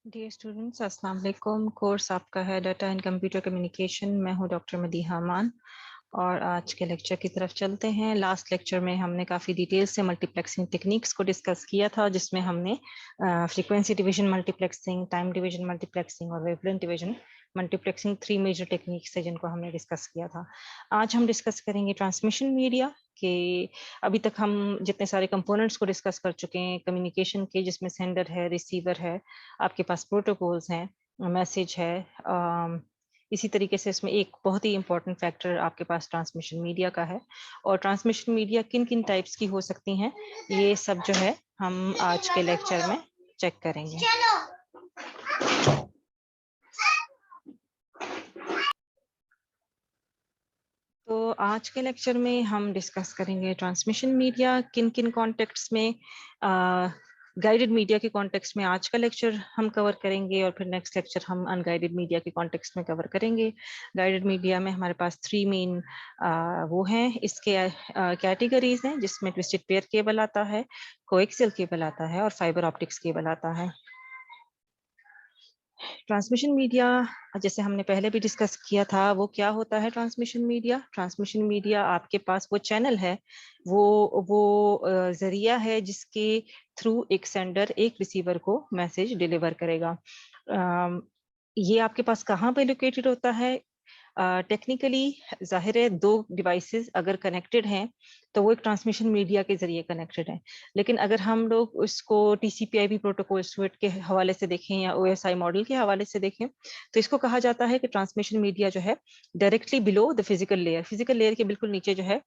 Dear students, अस्सलाम वालेकुम। Course आपका है डाटा एंड कंप्यूटर कम्युनिकेशन। मैं हूं डॉक्टर मदीहा अमान और आज के लेक्चर की तरफ चलते हैं। लास्ट लेक्चर में हमने काफ़ी डिटेल से मल्टीप्लेक्सिंग टेक्निक्स को डिस्कस किया था, जिसमें हमने frequency division multiplexing, time division multiplexing और wavelength division multiplexing 3 major techniques है जिनको हमने डिस्कस किया था। आज हम डिस्कस करेंगे ट्रांसमिशन मीडिया के। अभी तक हम जितने सारे कंपोनेंट्स को डिस्कस कर चुके हैं कम्युनिकेशन के, जिसमें सेंडर है, रिसीवर है, आपके पास प्रोटोकॉल्स हैं, मैसेज है। इसी तरीके से इसमें एक बहुत ही इंपॉर्टेंट फैक्टर आपके पास ट्रांसमिशन मीडिया का है। और ट्रांसमिशन मीडिया किन किन टाइप्स की हो सकती हैं, ये सब जो है हम आज के लेक्चर में चेक करेंगे। तो आज के लेक्चर में हम डिस्कस करेंगे ट्रांसमिशन मीडिया किन किन कॉन्टेक्ट्स में, गाइडेड मीडिया के कॉन्टेक्स्ट में आज का लेक्चर हम कवर करेंगे और फिर नेक्स्ट लेक्चर हम अनगाइडेड मीडिया के कॉन्टेक्स्ट में कवर करेंगे। गाइडेड मीडिया में हमारे पास 3 मेन वो हैं, इसके कैटेगरीज हैं, जिसमें ट्विस्टेड पेयर केबल आता है, कोएक्सियल केबल आता है और फाइबर ऑप्टिक्स केबल आता है। ट्रांसमिशन मीडिया जैसे हमने पहले भी डिस्कस किया था, वो क्या होता है ट्रांसमिशन मीडिया। ट्रांसमिशन मीडिया आपके पास वो चैनल है, वो जरिया है जिसके थ्रू एक सेंडर एक रिसीवर को मैसेज डिलीवर करेगा। ये आपके पास कहाँ पे लोकेटेड होता है? टेक्निकली जाहिर है, दो डिवाइसेस अगर कनेक्टेड हैं तो वो एक ट्रांसमिशन मीडिया के जरिए कनेक्टेड है। लेकिन अगर हम लोग उसको टीसीपी/आईपी प्रोटोकॉल स्विच के हवाले से देखें या ओएसआई मॉडल के हवाले से देखें, तो इसको कहा जाता है कि ट्रांसमिशन मीडिया जो है directly below the physical layer, physical layer के बिल्कुल नीचे जो है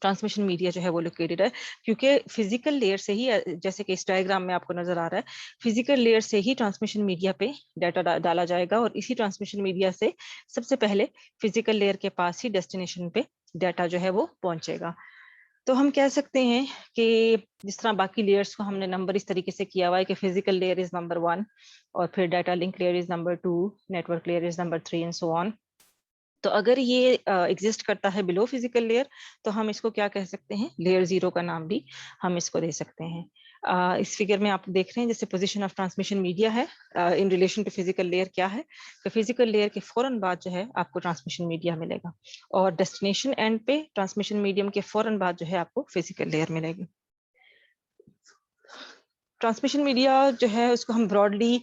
ट्रांसमिशन मीडिया जो है वो लोकेटेड है। क्योंकि फिजिकल लेयर से ही, जैसे कि इस डायग्राम में आपको नजर आ रहा है, फिजिकल लेयर से ही ट्रांसमिशन मीडिया पे डाटा डाला जाएगा और इसी ट्रांसमिशन मीडिया से सबसे पहले फिजिकल लेयर के पास ही डेस्टिनेशन पे डाटा जो है वो पहुंचेगा। तो हम कह सकते हैं कि जिस तरह बाकी लेयर्स को हमने नंबर इस तरीके से किया हुआ है कि फिजिकल लेयर इज नंबर 1 और फिर data link layer is number 2, network layer is number 3 and so on. तो अगर ये एग्जिस्ट करता है बिलो फिजिकल लेयर, तो हम इसको क्या कह सकते हैं, लेयर 0 का नाम भी हम इसको दे सकते हैं। इस फिगर में आप देख रहे हैं जैसे पोजीशन ऑफ ट्रांसमिशन मीडिया है in relation to physical layer क्या है, तो फिजिकल लेयर के फौरन बाद जो है आपको ट्रांसमिशन मीडिया मिलेगा और डेस्टिनेशन एंड पे ट्रांसमिशन मीडियम के फौरन बाद जो है आपको फिजिकल लेयर मिलेगी। ट्रांसमिशन मीडिया जो है उसको हम ब्रॉडली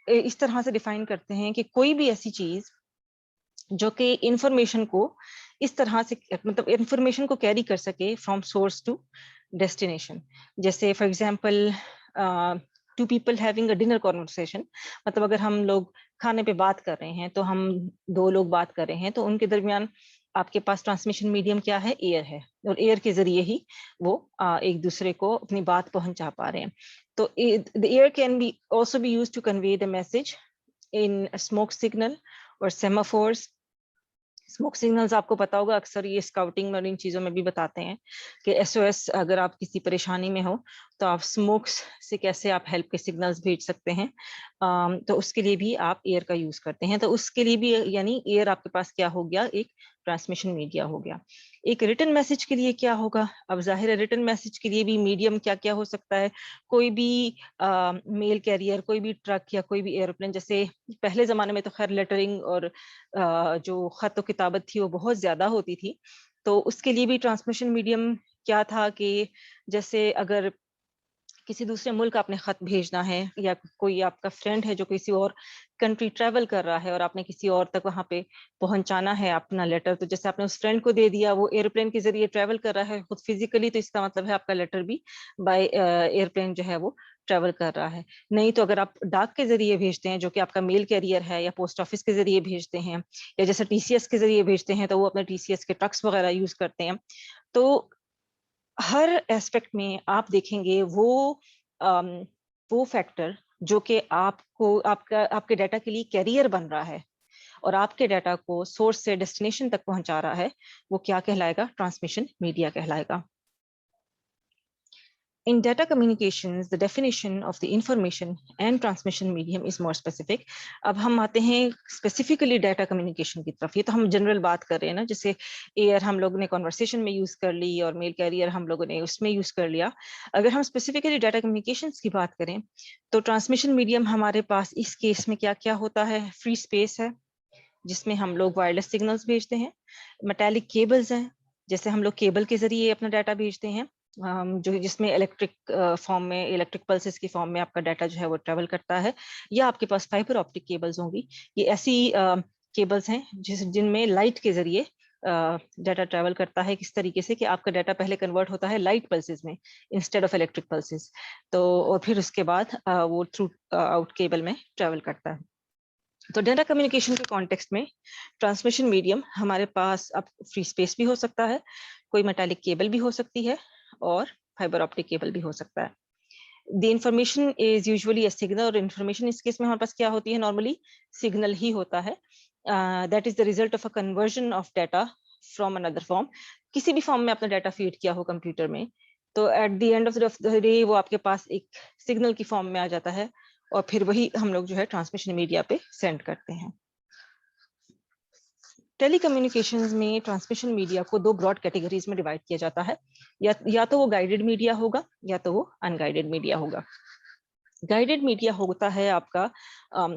इस तरह से डिफाइन करते हैं कि कोई भी ऐसी चीज जो कि इंफॉर्मेशन को इस तरह से, मतलब इंफॉर्मेशन को कैरी कर सके फ्रॉम सोर्स टू डेस्टिनेशन। जैसे for example two people having a dinner conversation, मतलब अगर हम लोग खाने पे बात कर रहे हैं, तो हम दो लोग बात कर रहे हैं, तो उनके दरमियान आपके पास ट्रांसमिशन मीडियम क्या है, एयर है, और एयर के जरिए ही वो एक दूसरे को अपनी बात पहुंचा पा रहे हैं। तो the air can be also be used to convey the message in smoke signal और सेमाफोर्स। स्मोक सिग्नल्स आपको पता होगा, अक्सर ये स्काउटिंग और इन चीज़ों में भी बताते हैं कि एसओएस, अगर आप किसी परेशानी में हो तो आप स्मोक्स से कैसे आप हेल्प के सिग्नल्स भेज सकते हैं। तो उसके लिए भी आप एयर का यूज़ करते हैं। तो उसके लिए भी यानी एयर आपके पास क्या हो गया, एक ट्रांसमिशन मीडिया हो गया। एक रिटन मैसेज के लिए क्या होगा? अब जाहिर है रिटन मैसेज के लिए भी मीडियम क्या क्या हो सकता है। कोई भी मेल कैरियर, कोई भी ट्रक या कोई भी एरोप्लेन, जैसे पहले ज़माने में तो खैर लेटरिंग और जो खत किताबत थी वो बहुत ज्यादा होती थी, तो उसके लिए भी ट्रांसमिशन मीडियम क्या था कि जैसे अगर किसी दूसरे मुल्क आपने खत भेजना है या कोई आपका फ्रेंड है जो किसी और कंट्री ट्रेवल कर रहा है और आपने किसी और तक वहां पे पहुंचाना है अपना लेटर, तो जैसे आपने उस फ्रेंड को दे दिया, वो एयरप्लेन के जरिए ट्रेवल कर रहा है खुद फिजिकली, तो इसका मतलब है आपका लेटर भी बाय एयरप्लेन जो है वो ट्रेवल कर रहा है। नहीं तो अगर आप डाक के जरिए भेजते हैं, जो कि आपका मेल कैरियर है, या पोस्ट ऑफिस के जरिए भेजते हैं, या जैसे टीसीएस के जरिए भेजते हैं, तो वो अपने टीसीएस के ट्रक्स वगैरह यूज करते हैं। तो हर एस्पेक्ट में आप देखेंगे अम, वो फैक्टर जो कि आपको आपके डाटा के लिए कैरियर बन रहा है और आपके डाटा को सोर्स से डेस्टिनेशन तक पहुंचा रहा है, वो क्या कहलाएगा, ट्रांसमिशन मीडिया कहलाएगा। In data communications, the definition of the information and transmission medium is more specific. अब हम आते हैं specifically data communication की तरफ। ये तो हम general बात कर रहे हैं ना, जैसे air हम लोगों ने conversation में use कर ली और mail carrier हम लोगों ने उसमें use कर लिया। अगर हम specifically data communications की बात करें, तो transmission medium हमारे पास इस केस में क्या क्या होता है? Free space है, जिसमें हम लोग वायरलेस सिग्नल्स भेजते हैं। मेटालिक केबल्स हैं, जैसे हम लोग केबल के जरिए अपना डाटा भेजते हैं, जो जिसमें इलेक्ट्रिक फॉर्म में, इलेक्ट्रिक पल्सेस की फॉर्म में आपका डाटा जो है वो ट्रेवल करता है। या आपके पास फाइबर ऑप्टिक केबल्स होंगी। ये ऐसी केबल्स हैं जिनमें लाइट के जरिए डाटा ट्रेवल करता है, किस तरीके से कि आपका डाटा पहले कन्वर्ट होता है लाइट पल्सेस में इंस्टेड ऑफ इलेक्ट्रिक पल्सेस, तो और फिर उसके बाद वो थ्रू आउट केबल में ट्रेवल करता है। तो डाटा कम्युनिकेशन के कॉन्टेक्स्ट में ट्रांसमिशन मीडियम हमारे पास अब फ्री स्पेस भी हो सकता है, कोई मेटालिक केबल भी हो सकती है, और फाइबर ऑप्टिक केबल भी हो सकता है। The information is usually a signal, और इन्फॉर्मेशन इस केस में हमारे पास क्या होती है? नॉर्मली सिग्नल ही होता है। That is the result of a conversion of data from another form. किसी भी फॉर्म में अपना डाटा फीड किया हो कंप्यूटर में, तो eight the end of the day वो आपके पास एक सिग्नल की फॉर्म में आ जाता है, और फिर वही हम लोग जो है ट्रांसमिशन मीडिया पे सेंड करते हैं। टेलीकम्युनिकेशंस में ट्रांसमिशन मीडिया को दो ब्रॉड कैटेगरीज में डिवाइड किया जाता है, या तो वो गाइडेड मीडिया होगा या तो वो अनगाइडेड मीडिया होगा। गाइडेड मीडिया होता है आपका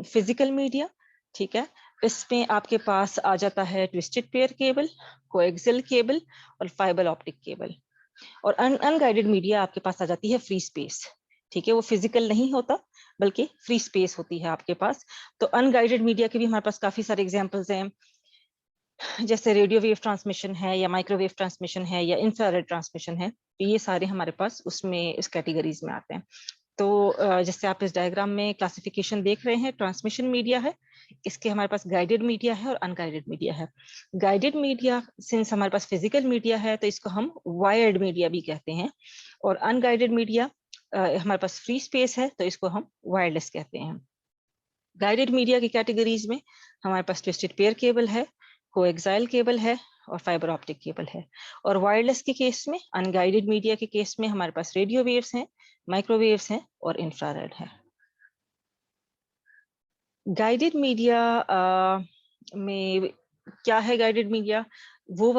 फिजिकल मीडिया, ठीक है। इसमें आपके पास आ जाता है twisted pair cable, coaxial cable और फाइबर ऑप्टिक केबल। और अनगाइडेड मीडिया आपके पास आ जाती है फ्री स्पेस, ठीक है। वो फिजिकल नहीं होता बल्कि फ्री स्पेस होती है आपके पास। तो अनगाइडेड मीडिया के भी हमारे पास काफी सारे एग्जांपल्स हैं, जैसे रेडियो वेव ट्रांसमिशन है, या माइक्रोवेव ट्रांसमिशन है, या इंफ्रारेड ट्रांसमिशन है। ये सारे हमारे पास उसमें इस कैटेगरीज में आते हैं। तो जैसे आप इस डायग्राम में क्लासिफिकेशन देख रहे हैं, ट्रांसमिशन मीडिया है, इसके हमारे पास गाइडेड मीडिया है और अनगाइडेड मीडिया है। गाइडेड मीडिया सिंस हमारे पास फिजिकल मीडिया है तो इसको हम वायर्ड मीडिया भी कहते हैं, और अनगाइडेड मीडिया हमारे पास फ्री स्पेस है तो इसको हम वायरलेस कहते हैं। गाइडेड मीडिया की कैटेगरीज में हमारे पास ट्विस्टेड पेयर केबल है, कोएक्सियल केबल है और फाइबर ऑप्टिक केबल है। और वायरलेस के केस में, अनगाइडेड मीडिया के केस में हमारे पास रेडियो वेव्स हैं, माइक्रोवेव्स हैं और इंफ्रारेड है। गाइडेड मीडिया में क्या है? गाइडेड मीडिया वो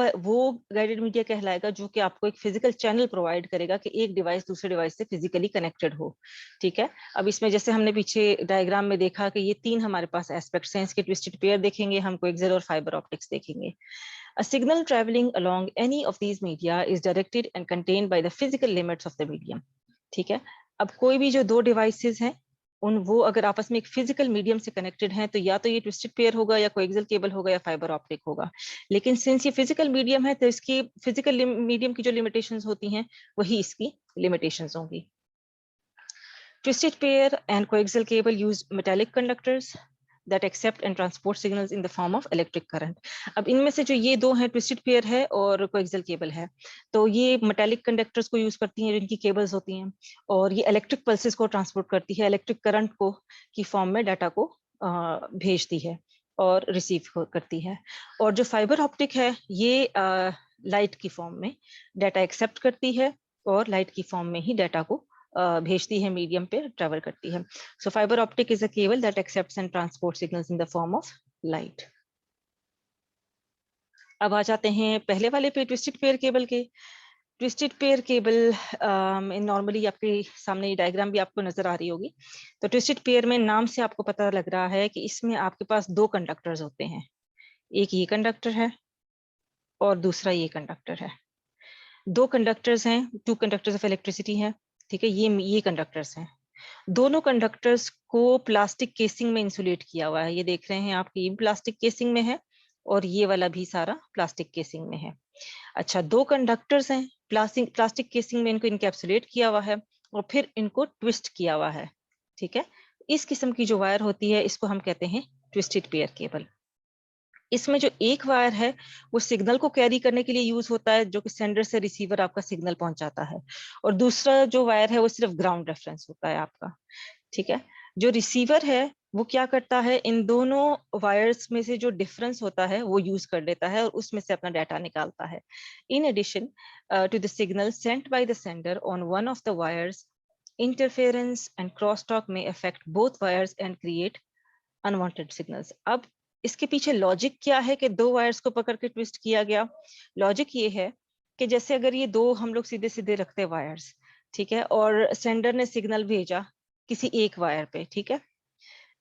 गाइडेड मीडिया कहलाएगा जो कि आपको एक फिजिकल चैनल प्रोवाइड करेगा कि एक डिवाइस दूसरे डिवाइस से फिजिकली कनेक्टेड हो, ठीक है। अब इसमें जैसे हमने पीछे डायग्राम में देखा कि ये तीन हमारे पास एस्पेक्ट्स हैं, इसके ट्विस्टेड पेयर देखेंगे हम, कोएक्सियल और फाइबर ऑप्टिक्स देखेंगे। A signal traveling along any of these media is directed and contained by the physical limits of the medium, ठीक है। अब कोई भी जो दो डिवाइसेस हैं, वो अगर आपस में एक फिजिकल मीडियम से कनेक्टेड हैं, तो या तो ये ट्विस्टेड पेयर होगा, या कोएक्सियल केबल होगा, या फाइबर ऑप्टिक होगा। लेकिन सिंस ये फिजिकल मीडियम है तो इसकी फिजिकल मीडियम की जो लिमिटेशंस होती हैं वही इसकी लिमिटेशंस होंगी। Twisted pair and coaxial cable use metallic conductors that accept and transport signals in the form of electric current. अब इनमें से जो ये दो हैं, ट्विस्टेड पेयर है और कोएक्सियल केबल है, तो ये मेटालिक कंडक्टर्स को यूज करती हैं, जिनकी केबल्स होती हैं, और ये इलेक्ट्रिक पल्सेस को ट्रांसपोर्ट करती है, इलेक्ट्रिक करंट को की फॉर्म में डाटा को भेजती है और रिसीव करती है। और जो फाइबर ऑप्टिक है ये लाइट की फॉर्म में डाटा एक्सेप्ट करती है और लाइट की फॉर्म में ही डाटा को भेजती है, मीडियम पे ट्रेवल करती है। So fibre optic is a cable that accepts and transport signals in the form of light. अब आ जाते हैं पहले वाले पे, ट्विस्टेड पेयर केबल के। ट्विस्टेड पेयर केबल नॉर्मली आपके सामने डायग्राम भी आपको नजर आ रही होगी। तो ट्विस्टेड पेयर में नाम से आपको पता लग रहा है कि इसमें आपके पास दो कंडक्टर्स होते हैं, एक ये कंडक्टर है और दूसरा ये कंडक्टर है। दो कंडक्टर्स हैं, टू कंडक्टर्स ऑफ इलेक्ट्रिसिटी है, ठीक है। ये कंडक्टर्स हैं, दोनों कंडक्टर्स को प्लास्टिक केसिंग में इंसुलेट किया हुआ है। ये देख रहे हैं आप कि ये प्लास्टिक केसिंग में है और ये वाला भी सारा प्लास्टिक केसिंग में है। अच्छा, दो कंडक्टर्स हैं, प्लास्टिक केसिंग में इनको इनकैप्सुलेट किया हुआ है और फिर इनको ट्विस्ट किया हुआ है, ठीक है। इस किस्म की जो वायर होती है इसको हम कहते हैं ट्विस्टेड पेयर केबल। इसमें जो एक वायर है वो सिग्नल को कैरी करने के लिए यूज होता है, जो कि सेंडर से रिसीवर आपका सिग्नल पहुंचाता है, और दूसरा जो वायर है वो सिर्फ ग्राउंड रेफरेंस होता है आपका, ठीक है। जो रिसीवर है वो क्या करता है, इन दोनों वायर्स में से जो डिफरेंस होता है वो यूज कर लेता है और उसमें से अपना डाटा निकालता है। In addition to the signal sent by the sender on one of the wires, interference and crosstalk may affect both wires and create unwanted signals. अब इसके पीछे लॉजिक क्या है कि दो वायर्स को पकड़ के ट्विस्ट किया गया? लॉजिक ये है कि जैसे अगर ये दो हम लोग सीधे सीधे रखते हैं वायर्स, ठीक है, और सेंडर ने सिग्नल भेजा किसी एक वायर पे, ठीक है,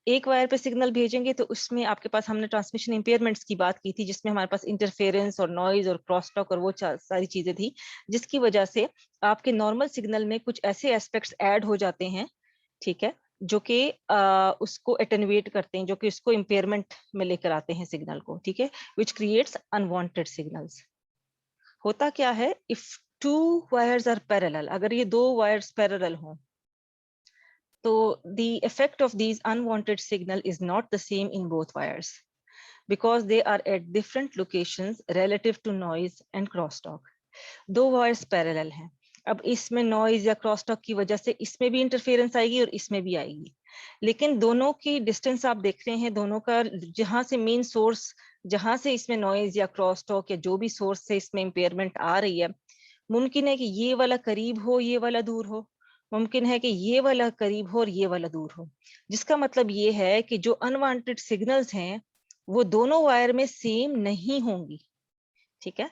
एक वायर पे सिग्नल भेजेंगे तो उसमें आपके पास, हमने ट्रांसमिशन इंपेयरमेंट्स की बात की थी जिसमें हमारे पास इंटरफेरेंस और नॉइज और क्रॉसटॉक और वो सारी चीजें थी, जिसकी वजह से आपके नॉर्मल सिग्नल में कुछ ऐसे एस्पेक्ट्स ऐड हो जाते हैं, ठीक है, जो कि उसको एटेन्युएट करते हैं, जो कि उसको इंपेयरमेंट में लेकर आते हैं सिग्नल को, ठीक है, विच क्रिएट्स अनवांटेड सिग्नल्स। होता क्या है, if two wires are parallel, अगर ये दो वायर्स पैरेलल हों, so the effect of these unwanted signal is not the same in both wires because they are at different locations relative to noise and crosstalk. दो wires parallel हैं, अब इसमें noise या crosstalk की वजह से इसमें भी इंटरफेरेंस आएगी और इसमें भी आएगी, लेकिन दोनों की डिस्टेंस आप देख रहे हैं, दोनों का जहां से मेन सोर्स, जहां से इसमें नॉइज या क्रॉसटॉक या जो भी सोर्स से इसमें इंपेयरमेंट आ रही है, मुमकिन है कि ये वाला करीब हो, ये वाला दूर हो, मुमकिन है कि ये वाला करीब हो और ये वाला दूर हो, जिसका मतलब ये है कि जो अनवांटेड सिग्नल्स हैं वो दोनों वायर में सेम नहीं होंगी, ठीक है,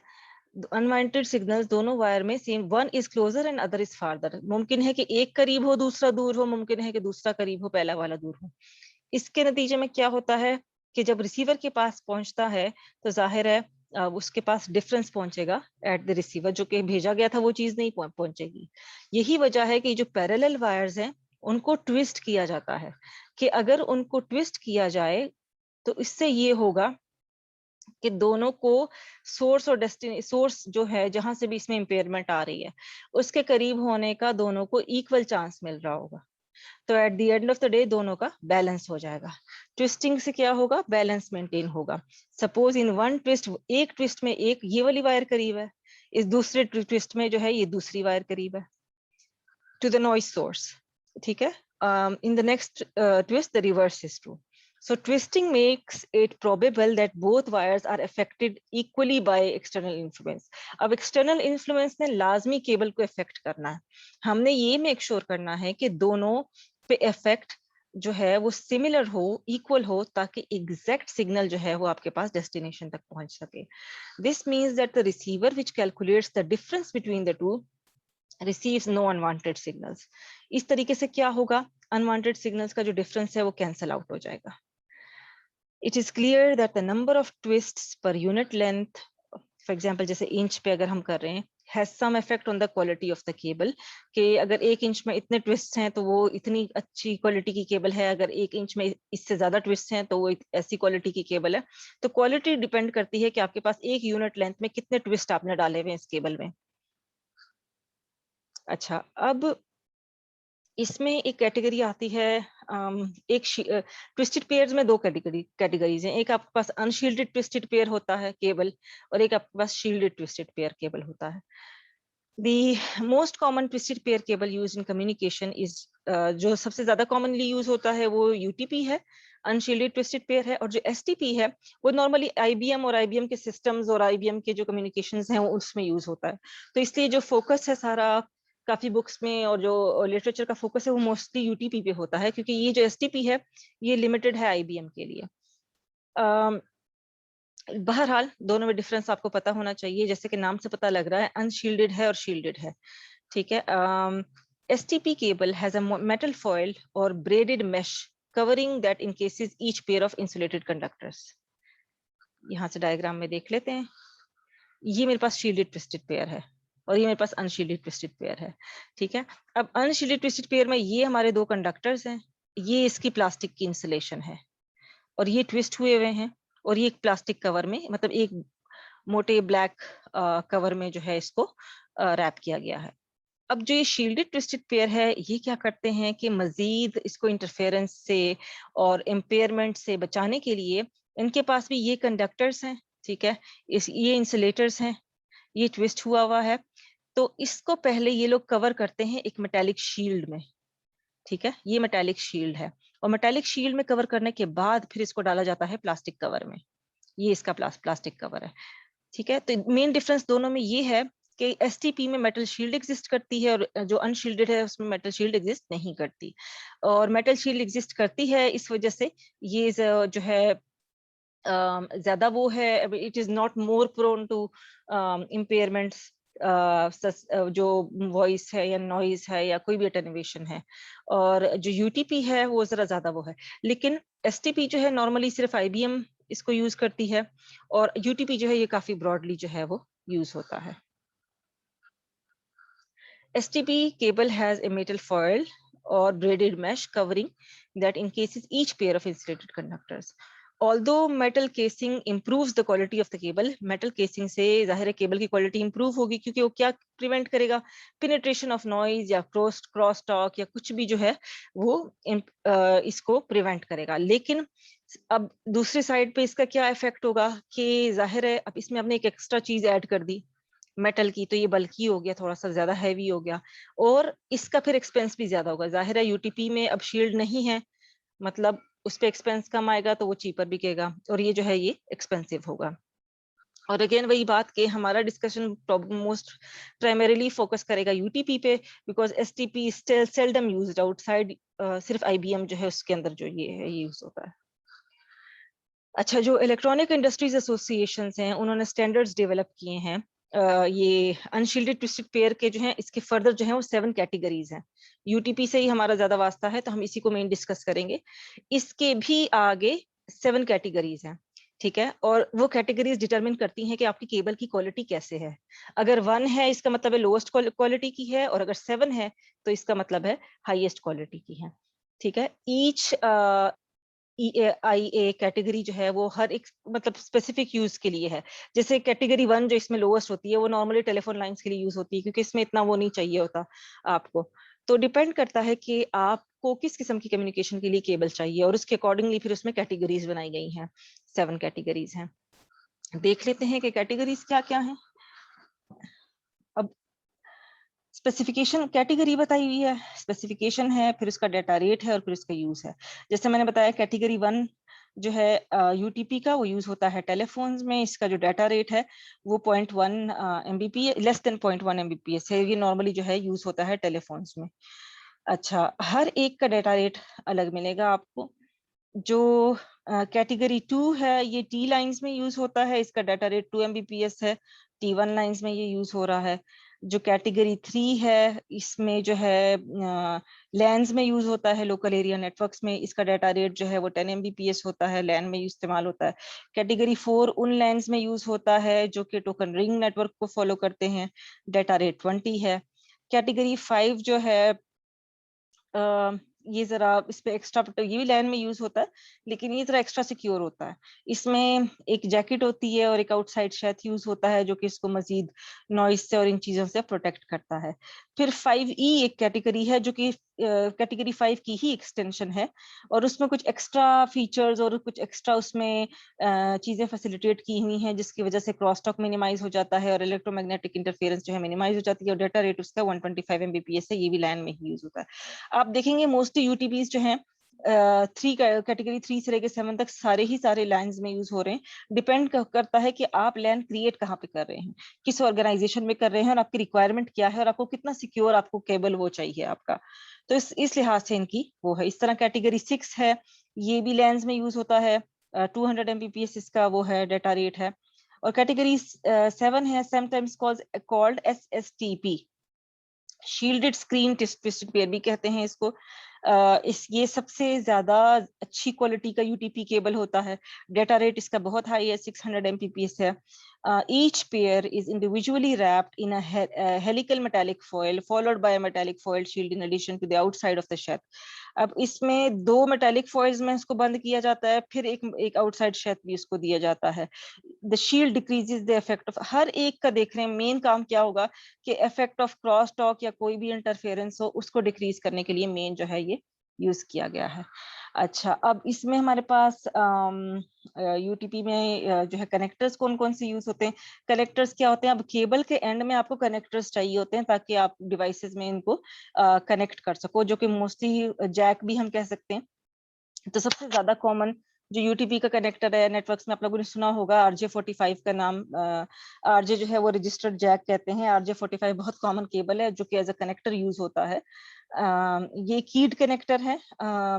अनवांटेड सिग्नल्स दोनों वायर में same, one is closer and other is farther, मुमकिन है कि एक करीब हो दूसरा दूर हो, मुमकिन है कि दूसरा करीब हो पहला वाला दूर हो। इसके नतीजे में क्या होता है कि जब रिसीवर के पास पहुंचता है तो जाहिर है उसके पास डिफरेंस पहुंचेगा एट द रिसीवर, जो कि भेजा गया था वो चीज नहीं पहुंचेगी। यही वजह है कि जो पैरेलल वायर्स हैं उनको ट्विस्ट किया जाता है, कि अगर उनको ट्विस्ट किया जाए तो इससे ये होगा कि दोनों को सोर्स और डेस्टिनी, सोर्स जो है जहां से भी इसमें इंपेयरमेंट आ रही है उसके करीब होने का दोनों को इक्वल चांस मिल रहा होगा, तो eight the end of the day दोनों का बैलेंस हो जाएगा। ट्विस्टिंग से क्या होगा, बैलेंस मेंटेन होगा। सपोज इन वन ट्विस्ट, एक ट्विस्ट में एक ये वाली वायर करीब है, इस दूसरे ट्विस्ट में जो है ये दूसरी वायर करीब है टू द नॉइज सोर्स, ठीक है, in the next twist the reverse is true. So twisting makes it probable that both wires are affected equally by external influence. अब external influence ने लाजमी केबल को affect करना है, हमने ये make sure करना है कि दोनों पे effect जो है वो सिमिलर हो, इक्वल हो, ताकि एग्जैक्ट सिग्नल जो है वो आपके पास डेस्टिनेशन तक पहुंच सके। This means that the receiver which calculates the difference between the two receives no unwanted signals. इस तरीके से क्या होगा, unwanted signals का जो difference है वो cancel out हो जाएगा। It is clear that the number of twists per unit length, for example जैसे इंच पे अगर हम कर रहे हैं, has some effect on the quality of the cable, कि अगर एक इंच में इतने ट्विस्ट हैं तो वो इतनी अच्छी क्वालिटी की केबल है, अगर एक इंच में इससे ज्यादा ट्विस्ट हैं तो वो ऐसी क्वालिटी की केबल है। तो क्वालिटी डिपेंड करती है कि आपके पास एक यूनिट लेंथ में कितने ट्विस्ट आपने डाले हुए हैं इस केबल में। अच्छा, अब इसमें एक कैटेगरी आती है, एक ट्विस्टेड पेयर्स में दो कैटेगरीज हैं, एक आपके पास अनशील्डेड ट्विस्टेड पेयर होता है केबल, और एक आपके पास शील्डेड ट्विस्टेड पेयर केबल होता है। The most common twisted pair cable used in communication is जो सबसे ज्यादा commonly यूज होता है वो UTP है, अनशील्डेड ट्विस्टेड पेयर है, और जो STP है वो नॉर्मली IBM और IBM के सिस्टम्स और IBM के जो कम्युनिकेशंस हैं उसमें यूज होता है। तो इसलिए जो फोकस है सारा काफी बुक्स में और जो लिटरेचर का फोकस है वो मोस्टली UTP पे होता है, क्योंकि ये जो STP है ये लिमिटेड है IBM के लिए। बहरहाल दोनों में डिफरेंस आपको पता होना चाहिए, जैसे कि नाम से पता लग रहा है अनशील्डेड है और शील्डेड है, ठीक है। STP cable has a metal foil or braided mesh covering that encases each pair of insulated conductors. यहाँ से डायग्राम में देख लेते हैं, ये मेरे पास शील्डेड ट्विस्टेड पेयर है और ये मेरे पास अनशील्डेड ट्विस्टेड पेयर है, ठीक है। अब अनशील्डेड ट्विस्टेड पेयर में ये हमारे दो कंडक्टर्स हैं, ये इसकी प्लास्टिक की इंसुलेशन है और ये ट्विस्ट हुए हुए हैं, और ये एक प्लास्टिक कवर में, मतलब एक मोटे ब्लैक कवर में जो है इसको रैप किया गया है। अब जो ये शील्डेड ट्विस्टेड पेयर है ये क्या करते हैं कि मजीद इसको इंटरफेरेंस से और एम्पेयरमेंट से बचाने के लिए इनके पास भी ये कंडक्टर्स हैं, ठीक है, ये इंसुलेटर्स हैं, ये ट्विस्ट हुआ हुआ है, तो इसको पहले ये लोग कवर करते हैं एक मेटालिक शील्ड में, ठीक है, ये मेटालिक शील्ड है, और मेटालिक शील्ड में कवर करने के बाद फिर इसको डाला जाता है प्लास्टिक कवर में। ये इसका प्लास्टिक कवर है। ठीक है, तो मेन डिफरेंस दोनों में ये है कि एसटीपी में मेटल शील्ड एग्जिस्ट करती है, और जो अनशील्डेड है उसमें मेटल शील्ड एग्जिस्ट नहीं करती। और मेटल शील्ड एग्जिस्ट करती है इस वजह से ये जो है ज्यादा वो है, it is not more prone to impairments, जो वॉइस है या नॉइज है या कोई भी अटेन्युएशन है। और जो यूटीपी है वो जरा ज्यादा वो है, लेकिन एसटीपी जो है नॉर्मली सिर्फ आईबीएम इसको यूज करती है, और यूटीपी जो है ये काफी ब्रॉडली जो है वो यूज होता है। STP cable has a metal foil or braided mesh covering that encases each pair of insulated conductors. Although metal casing improves the quality of the cable, metal casing से जाहिर है केबल की quality improve होगी, क्योंकि वो क्या prevent करेगा, penetration of noise या क्रॉस टॉक या कुछ भी जो है वो इसको प्रिवेंट करेगा। लेकिन अब दूसरी साइड पे इसका क्या इफेक्ट होगा कि जाहिर है अब इसमें हमने एक एक्स्ट्रा चीज ऐड कर दी मेटल की, तो ये बल्कि हो गया, थोड़ा सा ज्यादा हैवी हो गया, और इसका फिर एक्सपेंस भी ज्यादा होगा। जाहिर है यूटीपी में अब शील्ड नहीं है, मतलब उस पे एक्सपेंस कम आएगा तो वो चीपर बिकेगा, और ये जो है ये एक्सपेंसिव होगा। और अगेन वही बात कि हमारा डिस्कशन मोस्ट प्राइमरीली फोकस करेगा यूटीपी पे, because STP still seldom used outside, सिर्फ आईबीएम जो है उसके अंदर जो ये है ये यूज होता है। अच्छा, जो इलेक्ट्रॉनिक इंडस्ट्रीज एसोसिएशन हैं उन्होंने स्टैंडर्ड्स डेवलप किए हैं। ये अनशील्डेड ट्विस्टेड पेयर के जो हैं इसके फर्दर जो है वो 7 कैटेगरीज हैं। यूटीपी से ही हमारा ज्यादा वास्ता है तो हम इसी को मेन डिस्कस करेंगे। इसके भी आगे 7 कैटेगरीज हैं, ठीक है, और वो कैटेगरीज डिटरमिन करती हैं कि आपकी केबल की क्वालिटी कैसे है। अगर 1 है इसका मतलब है लोएस्ट क्वालिटी की है, और अगर 7 है तो इसका मतलब है हाईएस्ट क्वालिटी की है। ठीक है, ईच EAIA कैटेगरी जो है वो हर एक मतलब स्पेसिफिक यूज के लिए है। जैसे कैटेगरी 1 जो इसमें लोएस्ट होती है वो नॉर्मली टेलीफोन लाइंस के लिए यूज होती है, क्योंकि इसमें इतना वो नहीं चाहिए होता आपको। तो डिपेंड करता है कि आपको किस किस्म की कम्युनिकेशन के लिए केबल चाहिए, और उसके अकॉर्डिंगली फिर उसमें कैटेगरीज बनाई गई हैं। 7 कैटेगरीज हैं। देख लेते हैं कि कैटेगरीज क्या क्या हैं। अब स्पेसिफिकेशन कैटेगरी बताई हुई है, स्पेसिफिकेशन है, फिर उसका डाटा रेट है, और फिर उसका यूज है। जैसे मैंने बताया कैटेगरी 1 जो है यूटीपी का वो यूज होता है टेलीफोन्स में। इसका जो डाटा रेट है वो 0.1 MBPS, लेस देन 0.1 MBPS है। ये नॉर्मली जो है यूज होता है टेलीफोन्स में। अच्छा, हर एक का डाटा रेट अलग मिलेगा आपको। जो कैटेगरी 2 है ये टी लाइंस में यूज होता है, इसका डाटा रेट 2 MBPS है। T1 लाइंस में ये यूज हो रहा है। जो कैटेगरी 3 है इसमें जो है लैंस में यूज होता है, लोकल एरिया नेटवर्क्स में। इसका डाटा रेट जो है वो 10 MBPS होता है, लैन में इस्तेमाल होता है। कैटेगरी 4 उन लैंस में यूज होता है जो कि टोकन रिंग नेटवर्क को फॉलो करते हैं, डाटा रेट 20 है। कैटेगरी 5 जो है ये जरा इस पे एक्स्ट्रा, ये भी लैन में यूज होता है लेकिन ये जरा एक्स्ट्रा सिक्योर होता है। इसमें एक जैकेट होती है और एक आउटसाइड शेथ यूज होता है जो कि इसको मजीद नॉइज से और इन चीजों से प्रोटेक्ट करता है। फिर 5E एक कैटेगरी है जो कि कैटेगरी 5 की ही एक्सटेंशन है, और उसमें कुछ एक्स्ट्रा फीचर्स और कुछ एक्स्ट्रा उसमें चीजें फैसिलिटेट की हुई हैं, जिसकी वजह से क्रॉस टॉक मिनिमाइज हो जाता है और इलेक्ट्रोमैग्नेटिक इंटरफेरेंस जो है मिनिमाइज हो जाती है, और डाटा रेट उसका 125 MBPS है। ये भी लैन में ही यूज होता है। आप देखेंगे मोस्टली यूटीपीज जो हैं कैटेगरी 3 से लेकर 7 तक सारे ही सारे लाइंस में यूज हो रहे हैं। डिपेंड करता है कि आप लैन क्रिएट कहाँ पे कर रहे हैं, किस ऑर्गेनाइजेशन में कर रहे हैं, और आपकी रिक्वायरमेंट क्या है, और आपको कितना सिक्योर आपको केबल वो चाहिए आपका। तो इस लिहाज से इनकी वो है। इस तरह कैटेगरी 6 है, ये भी लैंस में यूज होता है। 200 MBPS इसका वो है डाटा रेट है। और कैटेगरी 7 है, sometimes called SSTP, shielded screen twisted pair भी कहते हैं इसको। ये सबसे ज्यादा अच्छी क्वालिटी का यूटीपी केबल होता है। डाटा रेट इसका बहुत हाई है, 600 MBPS है। Each pair is individually wrapped in a helical metallic foil followed by a metallic foil shield in addition to the outside of the sheath. अब इसमें 2 metallic foils में इसको बंद किया जाता है, फिर एक आउटसाइड शेथ भी इसको दिया जाता है। The shield decreases the effect of, हर एक का देख रहे हैं मेन काम क्या होगा कि इफेक्ट ऑफ क्रॉस टॉक या कोई भी इंटरफेरेंस हो उसको डिक्रीज करने के लिए मेन जो है ये यूज किया गया है। अच्छा, अब इसमें हमारे पास यूटीपी में जो है कनेक्टर्स कौन कौन से यूज होते हैं। कनेक्टर्स क्या होते हैं, अब केबल के एंड में आपको कनेक्टर्स चाहिए होते हैं ताकि आप डिवाइसेस में इनको कनेक्ट कर सको, जो कि मोस्टली जैक भी हम कह सकते हैं। तो सबसे ज्यादा कॉमन जो यूटीपी का कनेक्टर है नेटवर्क्स में, आप लोगों ने सुना होगा RJ45 का नाम। आरजे जो है वो रजिस्टर्ड जैक कहते हैं। RJ45 बहुत कॉमन केबल है जो कि एज अ कनेक्टर यूज होता है। ये कीड कनेक्टर है।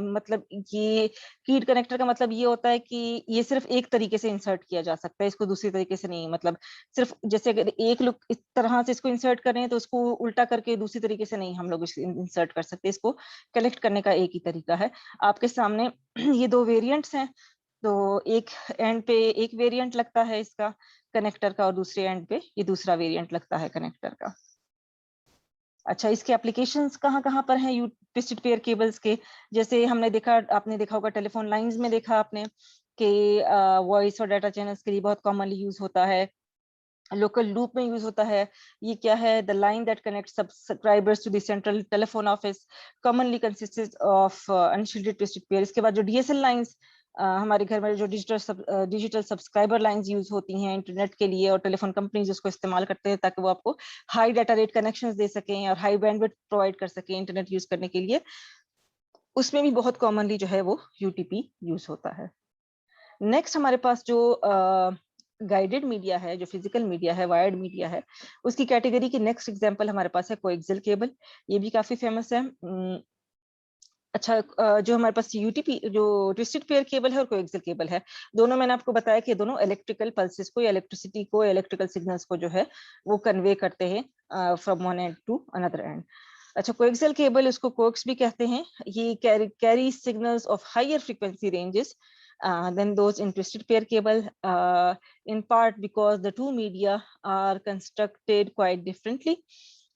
मतलब ये कीड कनेक्टर का मतलब ये होता है कि ये सिर्फ एक तरीके से इंसर्ट किया जा सकता है, इसको दूसरी तरीके से नहीं। मतलब सिर्फ जैसे अगर एक लोग इस तरह से इसको इंसर्ट करें तो उसको उल्टा करके दूसरी तरीके से नहीं हम लोग इंसर्ट कर सकते। इसको कलेक्ट करने का एक ही तरीका है। आपके सामने ये दो वेरिएंट्स हैं। तो एक एंड पे एक वेरिएंट लगता है इसका कनेक्टर का, और दूसरे एंड पे ये दूसरा वेरिएंट लगता है कनेक्टर का। अच्छा, इसके एप्लीकेशंस कहाँ कहाँ पर हैं ट्विस्टेड पेयर केबल्स के। जैसे हमने देखा, आपने देखा होगा टेलीफोन लाइंस में देखा आपने कि वॉइस और डाटा चैनल्स के लिए बहुत कॉमनली यूज होता है। लोकल लूप में यूज होता है। ये क्या है, the line that connect subscribers to the central telephone office commonly consisted of unshielded twisted pair. इसके बाद जो डीएसएल लाइंस हमारे घर में जो डिजिटल सब्सक्राइबर लाइंस यूज होती हैं इंटरनेट के लिए, और टेलीफोन कंपनीज उसको इस्तेमाल करते हैं ताकि वो आपको हाई डाटा रेट कनेक्शंस दे सकें और हाई बैंडविड्थ प्रोवाइड कर सकें इंटरनेट यूज करने के लिए। उसमें भी बहुत कॉमनली जो है वो यूटीपी यूज होता है। नेक्स्ट हमारे पास जो गाइडेड मीडिया है, जो फिजिकल मीडिया है, वायर्ड मीडिया है, उसकी कैटेगरी की नेक्स्ट एग्जांपल हमारे पास है कोएक्सियल केबल। ये भी काफी फेमस है। अच्छा, जो हमारे पास यूटीपी जो ट्विस्टेड पेयर केबल है और कोएक्सियल केबल है, दोनों मैंने आपको बताया कि दोनों इलेक्ट्रिकल पल्सेस को या इलेक्ट्रिसिटी को, इलेक्ट्रिकल सिग्नल्स को जो है वो कन्वे करते हैं from one end to another end. अच्छा, कोएक्सियल केबल, उसको कोएक्स भी कहते हैं। ये carry signals of higher frequency ranges than those in twisted pair cable, in part because the two media are constructed quite differently.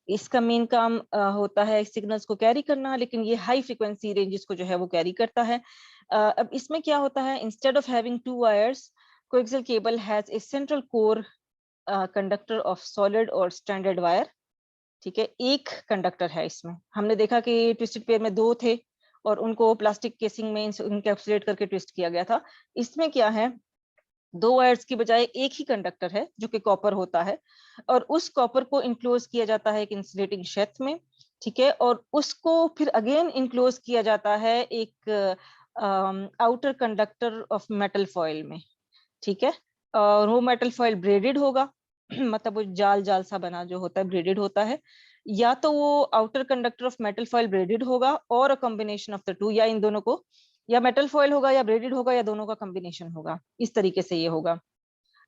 इसका main काम होता है सिग्नल्स को कैरी करना, लेकिन ये हाई फ्रीक्वेंसी रेंजेस को जो है वो कैरी करता है। अब इसमें क्या होता है, instead of having to wires, coaxial cable has a central core conductor of solid और स्टैंडर्ड वायर। ठीक है, एक कंडक्टर है इसमें। हमने देखा कि ट्विस्टेड पेयर में दो थे और उनको प्लास्टिक केसिंग में इनकैप्सुलेट करके ट्विस्ट किया गया था। इसमें क्या है, दो वायर्स की बजाय एक ही कंडक्टर है जो कि कॉपर होता है, और उस कॉपर को इनक्लोज किया जाता है एक इंसुलेटिंग शेथ में। ठीक है, और उसको फिर अगेन इनक्लोज किया जाता है एक outer conductor of metal foil में। ठीक है, और वो मेटल फॉइल ब्रेडेड होगा मतलब वो जाल जाल सा बना जो होता है ब्रेडेड होता है। या तो वो outer conductor of metal foil braided होगा और a combination of the two, या इन दोनों को, या मेटल फॉइल होगा या ब्रेडेड होगा या दोनों का कॉम्बिनेशन होगा। इस तरीके से ये होगा।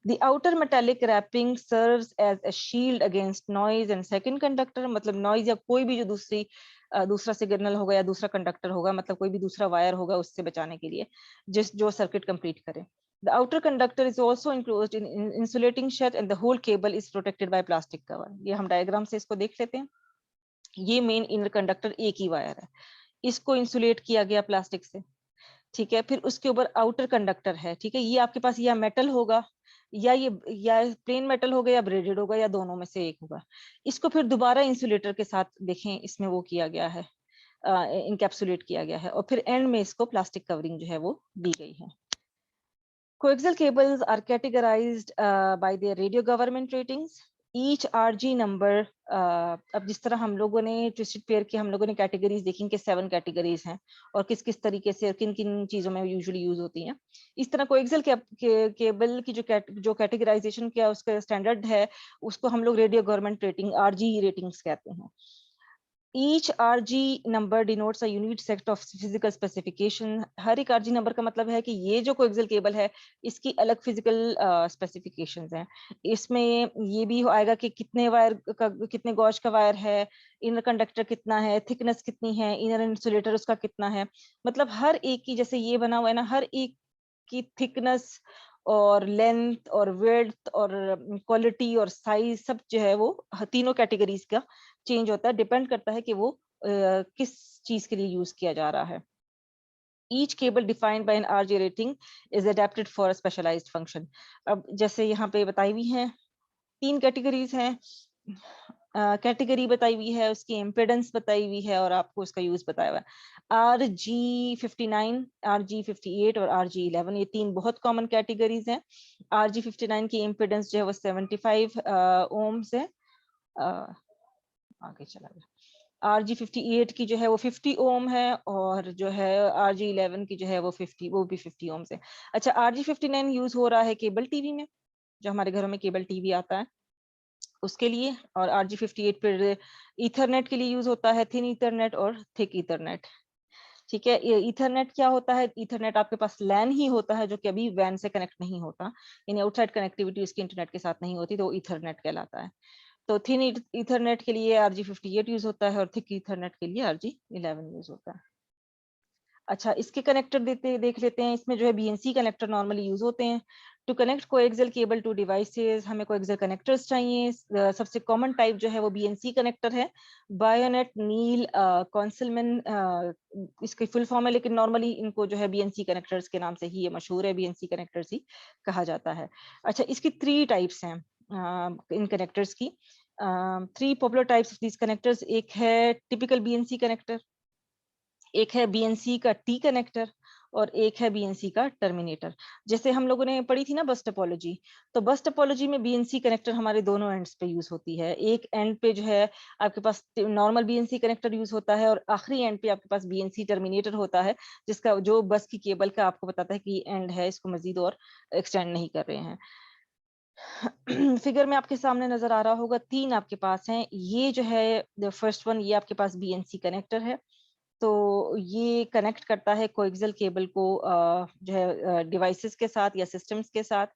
The outer metallic wrapping serves as a shield against noise and second conductor, मतलब noise या कोई भी जो दूसरा सिग्नल होगा या दूसरा कंडक्टर होगा, मतलब कोई भी दूसरा वायर होगा, उससे बचाने के लिए जो सर्किट कंप्लीट करे। The outer conductor is also enclosed in insulating sheath and the whole cable is protected by plastic cover. ये हम डायग्राम से इसको देख लेते हैं। ये मेन इनर कंडक्टर एक ही वायर है, इसको इंसुलेट किया गया प्लास्टिक से। ठीक है, फिर उसके ऊपर आउटर कंडक्टर है। ठीक है, ये आपके पास या मेटल होगा या प्लेन मेटल होगा या ब्रेडेड होगा या दोनों में से एक होगा। इसको फिर दोबारा इंसुलेटर के साथ देखें, इसमें वो किया गया है, इनकैप्सुलेट किया गया है, और फिर एंड में इसको प्लास्टिक कवरिंग जो है वो दी गई है। Coaxial cables are categorized by their radio government ratings. Each RG number, अब जिस तरह हम लोगों ने ट्विस्टेड पेयर की हम लोगों ने कैटेगरीज देखी कि 7 कैटेगरीज हैं और किस किस तरीके से और किन किन चीजों में यूजुअली यूज होती हैं। इस तरह कोएक्सियल केबल की जो कैटेगराइजेशन का उसका स्टैंडर्ड है, उसको हम लोग radio government rating RG ratings कहते हैं। Each RG number denotes a unique set of physical specification. हर एक RG नंबर का मतलब है कि ये जो कोएक्सियल केबल है इसकी अलग फिजिकल स्पेसिफिकेशंस हैं। इसमें ये भी आएगा कि कितने वायर का, कितने गॉज का वायर है, इनर कंडक्टर कितना है, थिकनेस कितनी है, इनर इंसुलेटर उसका कितना है। मतलब हर एक की, जैसे ये बना हुआ है ना, हर एक की थिकनेस और लेंथ और विड्थ और क्वालिटी और साइज सब जो है वो तीनों कैटेगरीज का चेंज होता है, डिपेंड करता है कि वो किस चीज के लिए यूज किया जा रहा है। Each cable defined by an RJ rating is adapted for a specialized function. अब जैसे यहाँ पे बताई हुई हैं 3 कैटेगरीज हैं। कैटेगरी बताई हुई है, उसकी इम्पिडेंस बताई हुई है और आपको उसका यूज बताया हुआ है। RG59, RG58 और RG11 ये 3 बहुत कॉमन कैटेगरीज हैं। RG59 की इम्पिडेंस जो है वो 75 ओम्स है। आगे चला गया। RG58 की जो है वो 50 ओम है और जो है RG11 की जो है वो 50, वो भी 50 ओम है। अच्छा, RG59 यूज हो रहा है केबल टीवी में, जो हमारे घरों में केबल टीवी आता है उसके लिए, और RG58 फिर ईथरनेट के लिए यूज होता है, थिन ईथरनेट और थिक ईथरनेट। ठीक है, ये ईथरनेट क्या होता है? ईथरनेट आपके पास लैन ही होता है जो कि अभी वैन से कनेक्ट नहीं होता, यानी आउटसाइड कनेक्टिविटी उसकी इंटरनेट के साथ नहीं होती, तो ईथरनेट कहलाता है। तो थिन ईथरनेट के लिए RG58 यूज होता है और थिक ईथरनेट के लिए RG11 यूज होता है। अच्छा, इसके कनेक्टर देख लेते हैं। इसमें जो है BNC कनेक्टर नॉर्मली यूज होते हैं to connect coaxial cable to devices. हमें कोएक्सियल कनेक्टर्स चाहिए। सबसे कॉमन टाइप जो है वो BNC कनेक्टर है, बायोनेट नील कॉन्सिलमैन इसकी फुल फॉर्म है, लेकिन नॉर्मली इनको जो है BNC कनेक्टर्स के नाम से ही ये मशहूर है, BNC कनेक्टर्स ही कहा जाता है। अच्छा, इसकी 3 टाइप्स हैं इन कनेक्टर्स की। 3 popular types of these connectors. एक है टिपिकल BNC कनेक्टर, एक है BNC का T कनेक्टर और एक है BNC का टर्मिनेटर। जैसे हम लोगों ने पढ़ी थी ना बस टोपोलॉजी, तो बस टोपोलॉजी में BNC कनेक्टर हमारे दोनों एंड्स पे यूज होती है। एक एंड पे जो है आपके पास नॉर्मल BNC कनेक्टर यूज होता है और आखिरी एंड पे आपके पास BNC टर्मिनेटर होता है, जिसका जो बस की केबल का आपको बताता है कि एंड है, इसको मजीद और एक्सटेंड नहीं कर रहे हैं। फिगर में आपके सामने नजर आ रहा होगा, 3 आपके पास हैं। ये जो है फर्स्ट वन, ये आपके पास BNC कनेक्टर है। तो ये कनेक्ट करता है कोएक्सियल केबल को जो है डिवाइसेस के साथ या सिस्टम्स के साथ।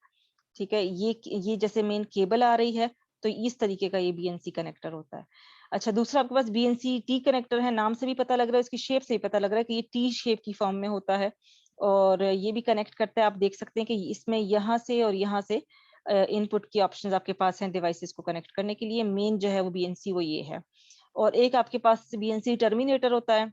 ठीक है, ये जैसे मेन केबल आ रही है, तो इस तरीके का ये BNC कनेक्टर होता है। अच्छा, दूसरा आपके पास BNC T कनेक्टर है। नाम से भी पता लग रहा है, इसकी शेप से ही पता लग रहा है कि ये T शेप की फॉर्म में होता है और ये भी कनेक्ट करता है। आप देख सकते हैं कि इसमें यहाँ से और यहाँ से इनपुट की ऑप्शंस आपके पास हैं डिवाइसेस को कनेक्ट करने के लिए। मेन जो है वो BNC वो ये है। और एक आपके पास BNC टर्मिनेटर होता है,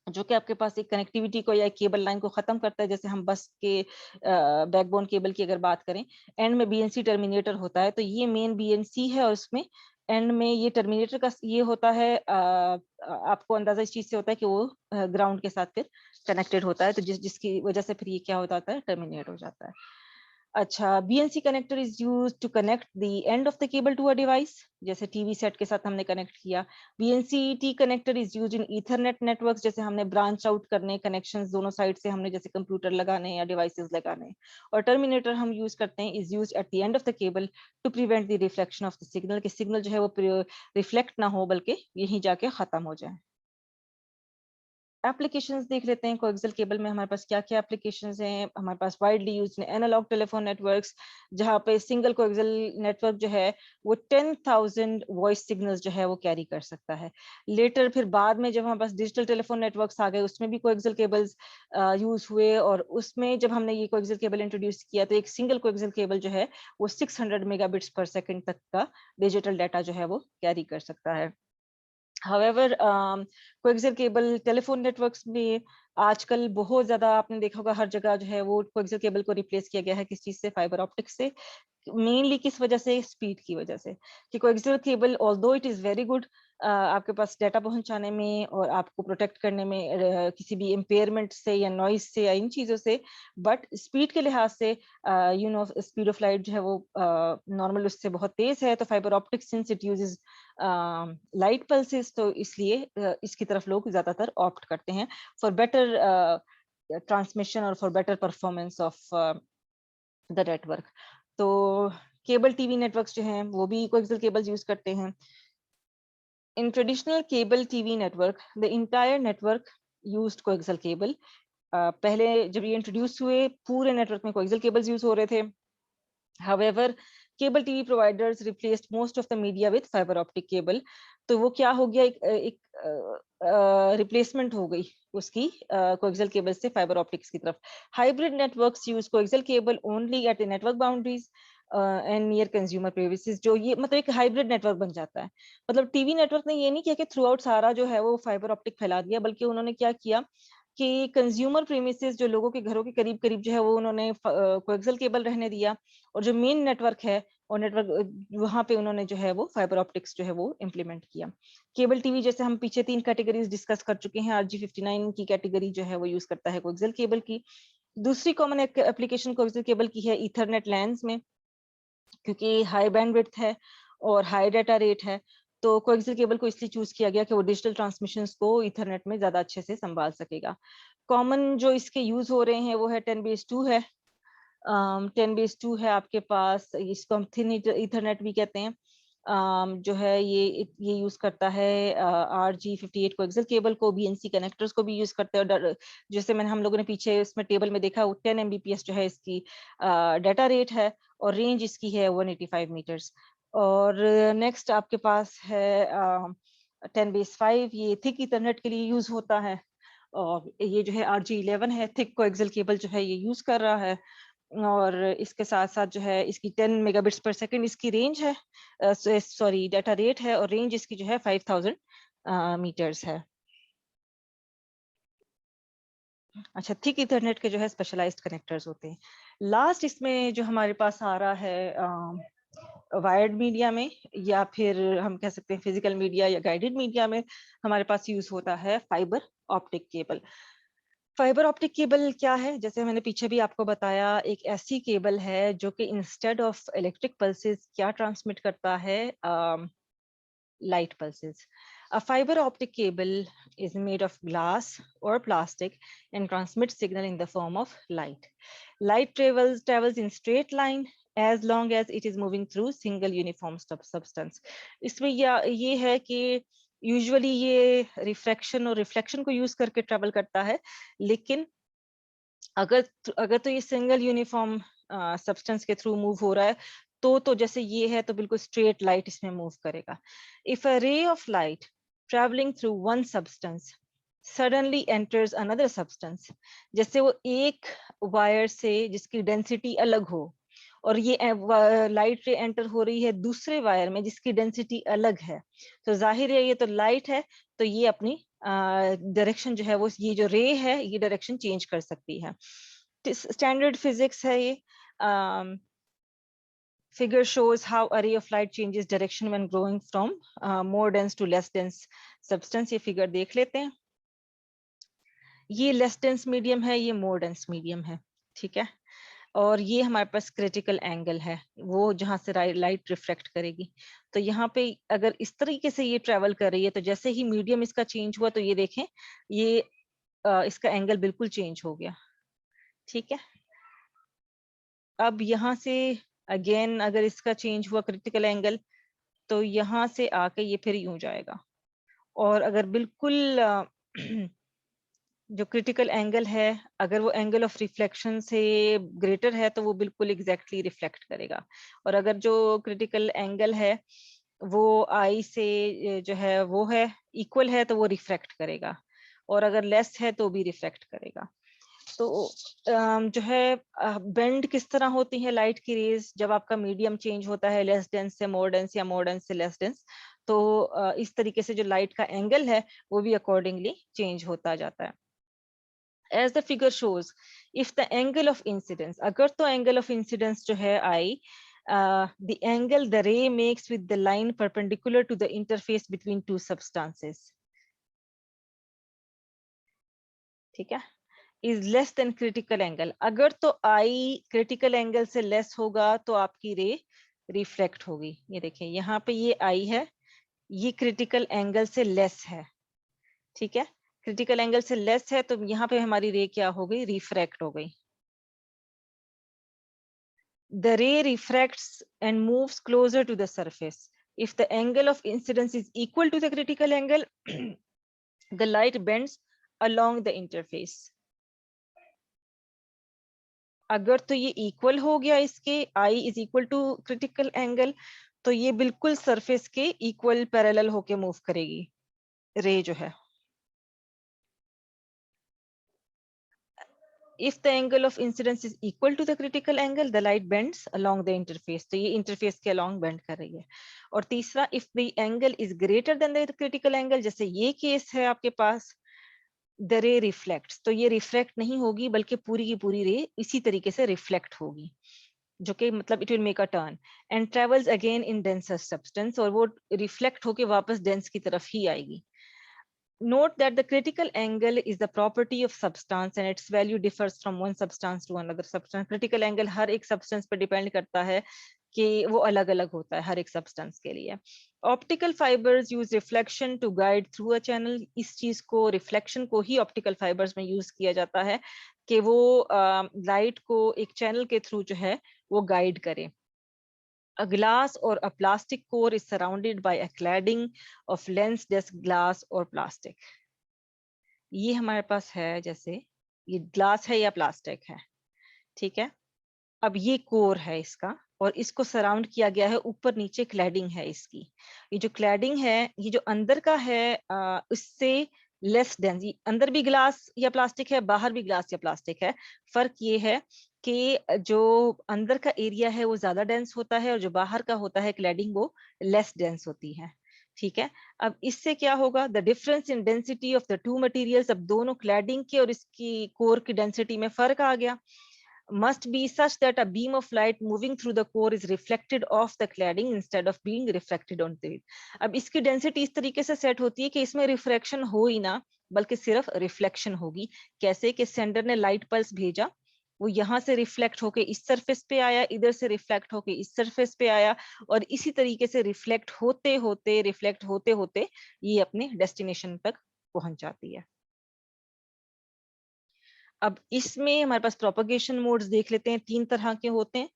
जो कि आपके पास एक कनेक्टिविटी को या केबल लाइन को खत्म करता है। जैसे हम बस के बैकबोन केबल की अगर बात करें, एंड में BNC टर्मिनेटर होता है, तो ये मेन BNC है और उसमें एंड में ये टर्मिनेटर का ये होता है। आपको अंदाजा इस चीज से होता है कि वो ग्राउंड के साथ फिर कनेक्टेड होता है, तो जिसकी वजह से फिर ये क्या हो जाता है, टर्मिनेट हो जाता है। अच्छा, BNC connector is use to connect the end of the cable to a device, जैसे टीवी सेट के साथ हमने कनेक्ट किया। BNC T connector is use in Ethernet networks, जैसे हमने ब्रांच आउट करने कनेक्शंस दोनों साइड से हमने जैसे कंप्यूटर लगाने या डिवाइसेस लगाने। और टर्मिनेटर हम यूज करते हैं, is use at the end of the cable to prevent the reflection of the signal, कि सिग्नल जो है वो रिफ्लेक्ट ना हो बल्कि यहीं जाके खत्म हो जाए। एप्लीकेशंस देख लेते हैं। कोएक्सियल केबल में हमारे पास क्या क्या एप्लीकेशंस हैं। हमारे पास widely used analogue telephone networks, जहाँ पे सिंगल कोएक्सियल नेटवर्क जो है वो 10,000 वॉइस सिग्नल्स जो है वो कैरी कर सकता है। लेटर फिर बाद में जब हमारे पास डिजिटल टेलीफोन नेटवर्क्स आ गए, उसमें भी कोएक्सियल केबल्स यूज हुए, और उसमें जब हमने ये कोएक्सियल केबल इंट्रोड्यूस किया, तो एक सिंगल कोएक्सियल केबल जो है वो 600 मेगाबिट्स पर सेकेंड तक का डिजिटल डाटा जो है वो कैरी कर सकता है। However, coaxial cable telephone networks में आजकल बहुत ज्यादा आपने देखा होगा, हर जगह जो है वो कोएक्सियल केबल को रिप्लेस किया गया है किस चीज से, फाइबर ऑप्टिक से। मेनली किस वजह से, स्पीड की वजह से। कि coaxial cable although it is very good आपके पास डाटा पहुंचाने में और आपको प्रोटेक्ट करने में किसी भी इम्पेयरमेंट से या नॉइज से या इन चीजों से, बट स्पीड के लिहाज से you know speed of light जो है वो नॉर्मल उससे बहुत तेज है। तो fibre optic since it uses light pulses, तो इसलिए इसकी तरफ लोग ज्यादातर ऑप्ट करते हैं फॉर बेटर ट्रांसमिशन और for better performance of the network. तो केबल टीवी नेटवर्क्स जो हैं वो भी कोएक्सियल केबल्स यूज करते हैं। In traditional cable TV network the entire network used coaxial cable. पहले जब ये इंट्रोड्यूस हुए, पूरे नेटवर्क में कोएक्सियल केबल्स यूज हो रहे थे। However, cable TV providers replaced most of the media with fiber optic cable. तो वो क्या हो गया, एक रिप्लेसमेंट हो गई उसकी कोएक्सियल केबल से फाइबर ऑप्टिक्स की तरफ। Hybrid networks use coaxial cable only at the network boundaries and near consumer premises. जो ये मतलब एक हाइब्रिड नेटवर्क बन जाता है। मतलब टीवी नेटवर्क ने ये नहीं किया कि थ्रू आउट सारा जो है वो फाइबर ऑप्टिक फैला दिया, बल्कि उन्होंने क्या किया कि कंज्यूमर प्रेमिसेस जो लोगों के घरों के करीब करीब जो है वो उन्होंने कोएक्सियल केबल रहने दिया, और जो मेन नेटवर्क है और नेटवर्क वहां पे उन्होंने जो है वो फाइबर ऑप्टिक्स जो है वो इम्प्लीमेंट किया। केबल टीवी जैसे हम पीछे 3 कैटेगरीज डिस्कस कर चुके हैं, RG59 की कैटेगरी जो है वो यूज करता है कोएक्सियल केबल की। दूसरी कॉमन एप्लीकेशन कोएक्सियल केबल की है ईथरनेट लैन्स में, क्योंकि हाई बैंडविड्थ है और हाई डाटा रेट है, तो कोएक्सियल केबल को इसलिए चूज किया गया कि वो डिजिटल ट्रांसमिशंस को ईथरनेट में ज्यादा अच्छे से संभाल सकेगा। कॉमन जो इसके यूज हो रहे हैं वो है 10BASE-2 है। 10BASE-2 है आपके पास, इसको हम थिन ईथरनेट भी कहते हैं। जो है ये यूज करता है RG58 कोएक्सियल केबल को, BNC कनेक्टर्स को भी यूज करते हैं। जैसे मैंने हम लोगों ने पीछे इसमें टेबल में देखा, 10 Mbps जो है इसकी डाटा रेट है और रेंज इसकी है 185 मीटर्स। और नेक्स्ट आपके पास है 10BASE-5, ये थिक ईथरनेट के लिए यूज होता है। और ये जो है RG11 है, थिक कोएक्सियल केबल जो है ये यूज कर रहा है। और इसके साथ साथ जो है इसकी 10 मेगाबिट्स पर सेकंड इसकी रेंज है, सॉरी डाटा रेट है, और रेंज इसकी जो है 5000 मीटर्स है। अच्छा, थिक इथरनेट के जो है स्पेशलाइज्ड कनेक्टर्स होते हैं। लास्ट इसमें जो हमारे पास आ रहा है वायर्ड मीडिया में, या फिर हम कह सकते हैं फिजिकल मीडिया या गाइडेड मीडिया में, हमारे पास यूज होता है fibre optic cable. Fibre optic cable क्या है, जैसे मैंने पीछे भी आपको बताया, एक ऐसी केबल है जो कि इंस्टेड ऑफ इलेक्ट्रिक पल्सेस क्या ट्रांसमिट करता है, light pulses. A fiber optic cable is made of glass or plastic and transmits signal in the form of light. Light travels in straight line as long as it is moving through single uniform substance. इसमें ये है कि usually ये refraction और reflection को use करके travel करता है, लेकिन अगर तो ये सिंगल यूनिफॉर्म सब्सटेंस के थ्रू मूव हो रहा है, तो जैसे ये है तो बिल्कुल स्ट्रेट लाइट इसमें मूव करेगा। If a ray of light travelling through one substance suddenly enters another substance, जैसे वो एक वायर से जिसकी डेंसिटी अलग हो और ये लाइट रे एंटर हो रही है दूसरे वायर में जिसकी डेंसिटी अलग है, तो जाहिर है ये तो लाइट है, तो ये अपनी डायरेक्शन जो है वो, ये जो रे है ये डायरेक्शन चेंज कर सकती है। स्टैंडर्ड फिजिक्स है ये। figure shows how a ray of light changes direction when growing from more dense to less dense substance। ये फिगर देख लेते हैं। ये लेस डेंस मीडियम है, ये मोर डेंस मीडियम है, ठीक है। और ये हमारे पास क्रिटिकल एंगल है, वो जहां से लाइट रिफ्लेक्ट करेगी। तो यहाँ पे अगर इस तरीके से ये ट्रेवल कर रही है, तो जैसे ही मीडियम इसका चेंज हुआ, तो ये देखें ये इसका एंगल बिल्कुल चेंज हो गया, ठीक है। अब यहाँ से अगेन अगर इसका चेंज हुआ क्रिटिकल एंगल, तो यहाँ से आके ये फिर यूं जाएगा। और अगर बिल्कुल जो क्रिटिकल एंगल है, अगर वो एंगल ऑफ रिफ्लेक्शन से ग्रेटर है, तो वो बिल्कुल एग्जैक्टली रिफ्लेक्ट करेगा। और अगर जो क्रिटिकल एंगल है वो आई से जो है वो है इक्वल है, तो वो रिफ्लेक्ट करेगा। और अगर लेस है तो भी रिफ्लेक्ट करेगा। तो जो है बेंड किस तरह होती है लाइट की रेज, जब आपका मीडियम चेंज होता है लेस डेंस से मोर डेंस या मोर डेंस से लेस डेंस, तो इस तरीके से जो लाइट का एंगल है वो भी अकॉर्डिंगली चेंज होता जाता है। As the figure shows, if the angle of incidence, अगर तो angle of incidence जो है I, the angle the ray makes with the line perpendicular to the interface between two substances, ठीक है, is less than critical angle। अगर तो I critical angle से less होगा तो आपकी रे रिफ्लेक्ट होगी। ये देखिए यहाँ पे ये I है, ये critical angle से less है, ठीक है। क्रिटिकल एंगल से लेस है तो यहाँ पे हमारी रे क्या हो गई, रिफ्रैक्ट हो गई। The ray refracts and moves closer to the surface. If the angle of incidence is equal to the critical angle, the light bends along the interface. अगर तो ये इक्वल हो गया इसके, I is equal to critical angle, तो ये बिल्कुल surface के इक्वल पैरेलल होके मूव करेगी रे जो है। If the angle of incidence is equal to the critical angle, the light bends along the interface. तो ये इंटरफेस के along bend कर रही है। और तीसरा, if the angle is greater than the critical angle, जैसे ये केस है आपके पास, the ray reflects, तो ये रिफ्लेक्ट नहीं होगी बल्कि पूरी की पूरी रे इसी तरीके से रिफ्लेक्ट होगी। जो कि मतलब it will make a turn and travels again in denser substance, और वो रिफ्लेक्ट होके वापस डेंस की तरफ ही आएगी. Note that the critical angle is the property of substance and its value differs from one substance to another substance. Critical angle हर एक substance पर depend करता है कि वो अलग अलग होता है हर एक substance के लिए. Optical fibers use reflection to guide through a channel. इस चीज को reflection को ही optical fibers में use किया जाता है कि वो light को एक channel के through जो है वो guide करे. A glass or a plastic core is surrounded by a cladding of lens, desk glass or plastic. ये हमारे पास है, जैसे ये ग्लास है या प्लास्टिक है, ठीक है. अब ये कोर है इसका और इसको सराउंड किया गया है, ऊपर नीचे क्लैडिंग है इसकी. ये जो क्लैडिंग है, ये जो अंदर का है उससे लेस डेंस, अंदर भी ग्लास या प्लास्टिक है, बाहर भी ग्लास या प्लास्टिक है. फर्क ये है कि जो अंदर का एरिया है वो ज्यादा डेंस होता है और जो बाहर का होता है क्लैडिंग वो लेस डेंस होती है, ठीक है. अब इससे क्या होगा, the difference in density of the to materials, अब दोनों क्लैडिंग के और इसकी कोर की डेंसिटी में फर्क आ गया, must be such that a beam of light moving through the core is reflected off the cladding instead of being reflected onto it. अब इसकी डेंसिटी इस तरीके से सेट होती है कि इसमें रिफ्रैक्शन हो ही ना, बल्कि सिर्फ रिफ्लेक्शन होगी. कैसे कि सेंडर ने लाइट पल्स भेजा, वो यहाँ से रिफ्लेक्ट होके इस सरफेस पे आया, इधर से रिफ्लेक्ट होके इस सरफेस पे आया, और इसी तरीके से रिफ्लेक्ट होते होते ये अपने डेस्टिनेशन तक पहुंच जाती है. अब इसमें हमारे पास प्रोपगेशन मोड्स देख लेते हैं, 3 तरह के होते हैं.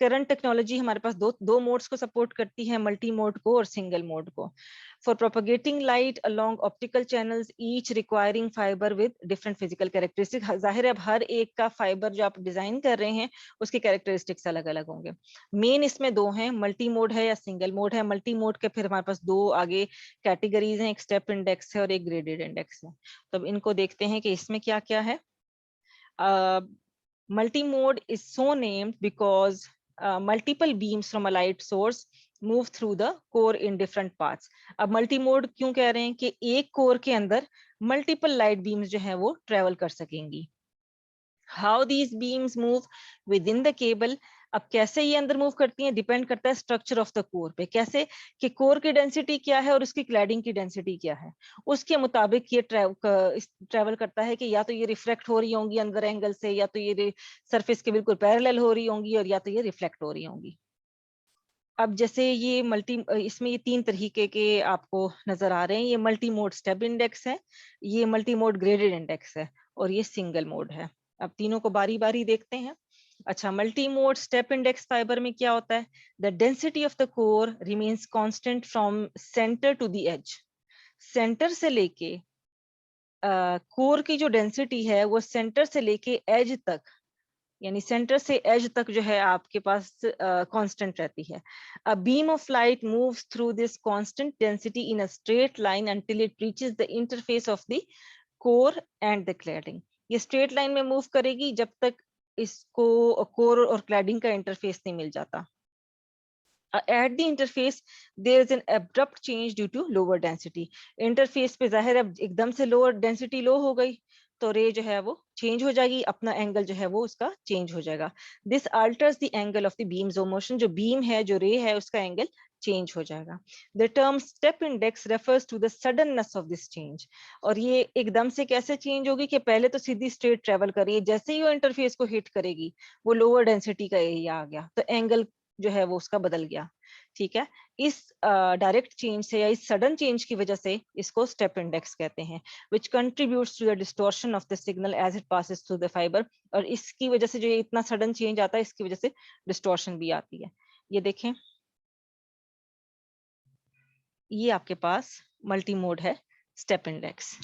करंट टेक्नोलॉजी हमारे पास दो मोड्स को सपोर्ट करती है, मल्टी मोड को और सिंगल मोड को. For propagating light along optical channels each requiring fibre with different physical characteristic. जाहिर है अब हर एक का फाइबर जो आप डिजाइन कर रहे हैं उसके कैरेक्टरिस्टिक्स अलग अलग होंगे. मेन इसमें दो हैं, मल्टी मोड है या सिंगल मोड है. मल्टी मोड के फिर हमारे पास दो आगे कैटेगरीज हैं, एक स्टेप इंडेक्स है और एक ग्रेडेड इंडेक्स है. तो अब इनको देखते हैं कि इसमें क्या क्या है. Multi-mode is so named because multiple beams from a light source move through the core in different paths. अब multi-mode क्यों कह रहे हैं कि एक core के अंदर multiple light beams जो है वो travel कर सकेंगी. How these beams move within the cable, अब कैसे ये अंदर मूव करती हैं डिपेंड करता है स्ट्रक्चर ऑफ द कोर पे. कैसे कि कोर की डेंसिटी क्या है और उसकी क्लैडिंग की डेंसिटी क्या है, उसके मुताबिक ये ट्रेवल करता है कि या तो ये रिफ्लेक्ट हो रही होंगी अंदर एंगल से, या तो ये सरफेस के बिल्कुल पैरेलल हो रही होंगी, और या तो ये रिफ्लेक्ट हो रही होंगी. अब जैसे ये इसमें ये 3 तरीके के आपको नजर आ रहे हैं. ये मल्टी मोड स्टेप इंडेक्स है, ये मल्टी मोड ग्रेडेड इंडेक्स है, और ये सिंगल मोड है. अब तीनों को बारी बारी देखते हैं. अच्छा, multi mode step index fibre में क्या होता है, the density of the core remains constant from centre to the edge. Centre से लेके कोर की जो डेंसिटी है वो सेंटर से लेके एज तक, यानी सेंटर से एज तक जो है आपके पास कांस्टेंट रहती है. A beam of light moves through this constant density in a straight line until it reaches the interface of the core and the cladding. ये स्ट्रेट लाइन में मूव करेगी जब तक इसको कोर और क्लैडिंग का इंटरफेस नहीं मिल जाता. At the interface there is an abrupt change due to lower density. Interface पे जाहिर है एकदम से लोअर डेंसिटी लो हो गई तो रे जो है वो चेंज हो जाएगी, अपना एंगल जो है वो उसका चेंज हो जाएगा. This alters the angle of the beams of motion. जो बीम है, जो रे है, उसका एंगल चेंज हो जाएगा. The term step index refers to the suddenness of this change. और ये एकदम से कैसे चेंज होगी कि पहले तो सीधी स्ट्रेट ट्रेवल कर रही है, जैसे ही वो इंटरफेस को हिट करेगी वो लोअर डेंसिटी का एरिया आ गया तो एंगल जो है वो उसका बदल गया. ठीक है, इस डायरेक्ट चेंज से या इस सडन चेंज की वजह से इसको स्टेप इंडेक्स कहते हैं, which contributes to the distortion of the signal as it passes through the fiber. और इसकी वजह से जो ये इतना सडन चेंज आता है इसकी वजह से डिस्टॉर्शन भी आती है. ये देखें, ये आपके पास मल्टी मोड है स्टेप इंडेक्स.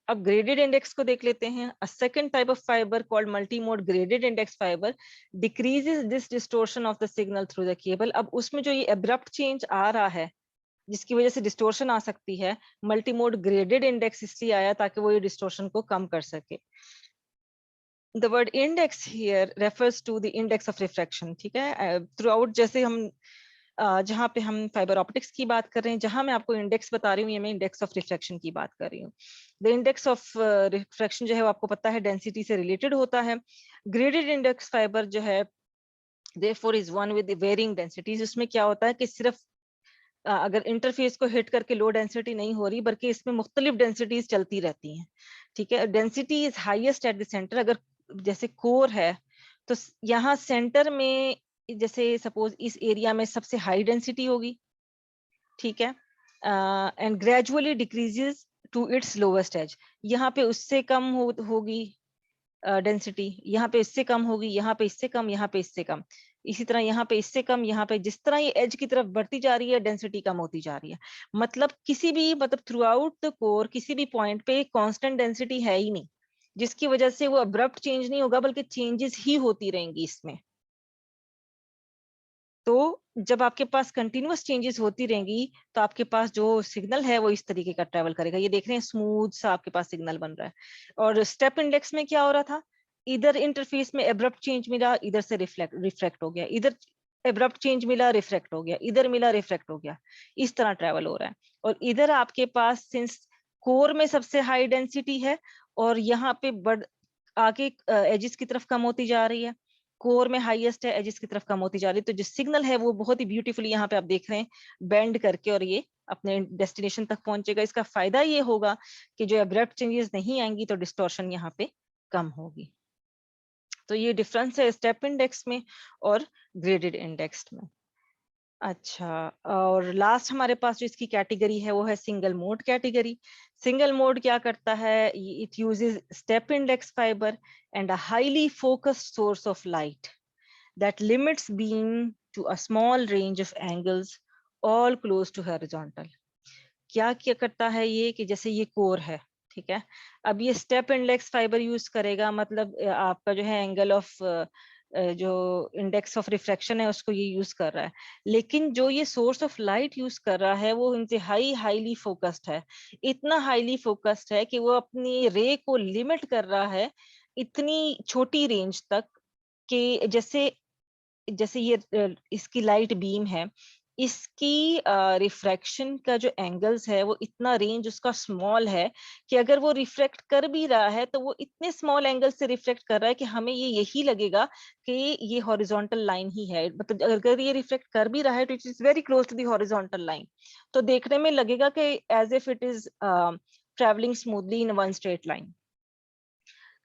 अब ग्रेडेड इंडेक्स को देख लेते हैं. A second type of fibre called multi mode graded index fibre decreases this distortion of the signal through the cable. अब उसमें जो ये अब्रप्ट चेंज आ रहा है जिसकी वजह से डिस्टोर्शन आ सकती है, मल्टी मोड ग्रेडेड इंडेक्स इसलिए आया ताकि वो ये डिस्टोर्शन को कम कर सके. The word index here refers to the index of refraction. ठीक है, थ्रू आउट जैसे हम जहाँ पे हम फाइबर ऑप्टिक्स की बात कर रहे हैं, जहाँ मैं आपको इंडेक्स बता रही हूँ, ये मैं इंडेक्स ऑफ रिफ्रैक्शन की बात कर रही हूँ। द इंडेक्स ऑफ रिफ्रैक्शन जो है वो आपको पता है डेंसिटी से रिलेटेड होता है। ग्रेडेड इंडेक्स फाइबर जो है therefore is one with the varying densities। उसमें क्या होता है कि सिर्फ अगर इंटरफेस को हिट करके लो डेंसिटी नहीं हो रही, बल्कि इसमें मुख्तलिफ डेंसिटीज चलती रहती हैं। ठीक है, density is highest at the centre. अगर जैसे कोर है तो यहाँ सेंटर में, जैसे सपोज इस एरिया में सबसे हाई डेंसिटी होगी, ठीक है, and gradually decreases to its lowest edge. यहाँ पे उससे कम होगी डेंसिटी, यहाँ पे इससे कम होगी, यहाँ पे इससे कम, यहाँ पे इससे कम, इसी तरह यहाँ पे इससे कम, यहाँ पे जिस तरह ये एज की तरफ बढ़ती जा रही है डेंसिटी कम होती जा रही है। मतलब किसी भी, मतलब थ्रू आउट द कोर किसी भी पॉइंट पे कांस्टेंट डेंसिटी है ही नहीं, जिसकी वजह से वो अब्रप्ट चेंज नहीं होगा, बल्कि चेंजेस ही होती रहेंगी इसमें। तो जब आपके पास कंटिन्यूअस चेंजेस होती रहेंगी तो आपके पास जो सिग्नल है वो इस तरीके का ट्रेवल करेगा। ये देख रहे हैं स्मूथ सा आपके पास सिग्नल बन रहा है। और स्टेप इंडेक्स में क्या हो रहा था, इधर इंटरफेस में एब्रप्ट चेंज मिला, इधर से रिफ्लेक्ट हो गया, इधर एब्रप्ट चेंज मिला, रिफ्लेक्ट हो गया, इधर मिला, रिफ्लेक्ट हो गया, इस तरह ट्रेवल हो रहा है। और इधर आपके पास सिंस कोर में सबसे हाई डेंसिटी है और यहाँ पे आगे एजिस की तरफ कम होती जा रही है, कोर में हाईएस्ट है, एजिस की तरफ कम होती जा रही है, तो जो सिग्नल है वो बहुत ही ब्यूटीफुली यहाँ पे आप देख रहे हैं बेंड करके और ये अपने डेस्टिनेशन तक पहुंचेगा। इसका फायदा ये होगा कि जो एब्रप्ट चेंजेस नहीं आएंगी तो डिस्टॉर्शन यहाँ पे कम होगी। तो ये डिफरेंस है स्टेप इंडेक्स में और ग्रेडेड इंडेक्स में। अच्छा, और लास्ट हमारे पास जो इसकी कैटेगरी है वो है single mode category. Single mode क्या करता है, it uses step index fibre and a highly focused source of light that limits beam to a small range of angles all close to horizontal। क्या करता है ये कि जैसे ये कोर है, ठीक है, अब ये स्टेप इंडेक्स फाइबर यूज करेगा, मतलब आपका जो है एंगल ऑफ जो इंडेक्स ऑफ रिफ्रैक्शन है उसको ये यूज कर रहा है, लेकिन जो ये सोर्स ऑफ लाइट यूज कर रहा है वो इंतहाई हाईली फोकस्ड है। इतना हाईली फोकस्ड है कि वो अपनी रे को लिमिट कर रहा है इतनी छोटी रेंज तक कि जैसे जैसे ये इसकी लाइट बीम है, इसकी रिफ्रैक्शन का जो एंगल्स है वो इतना रेंज उसका स्मॉल है कि अगर वो रिफ्लेक्ट कर भी रहा है तो वो इतने स्मॉल एंगल से रिफ्लेक्ट कर रहा है कि हमें ये यही लगेगा कि ये हॉरिजॉन्टल लाइन ही है। मतलब अगर ये रिफ्लेक्ट कर भी रहा है तो it is very close to the horizontal line, तो देखने में लगेगा कि as if it is travelling smoothly in one straight line.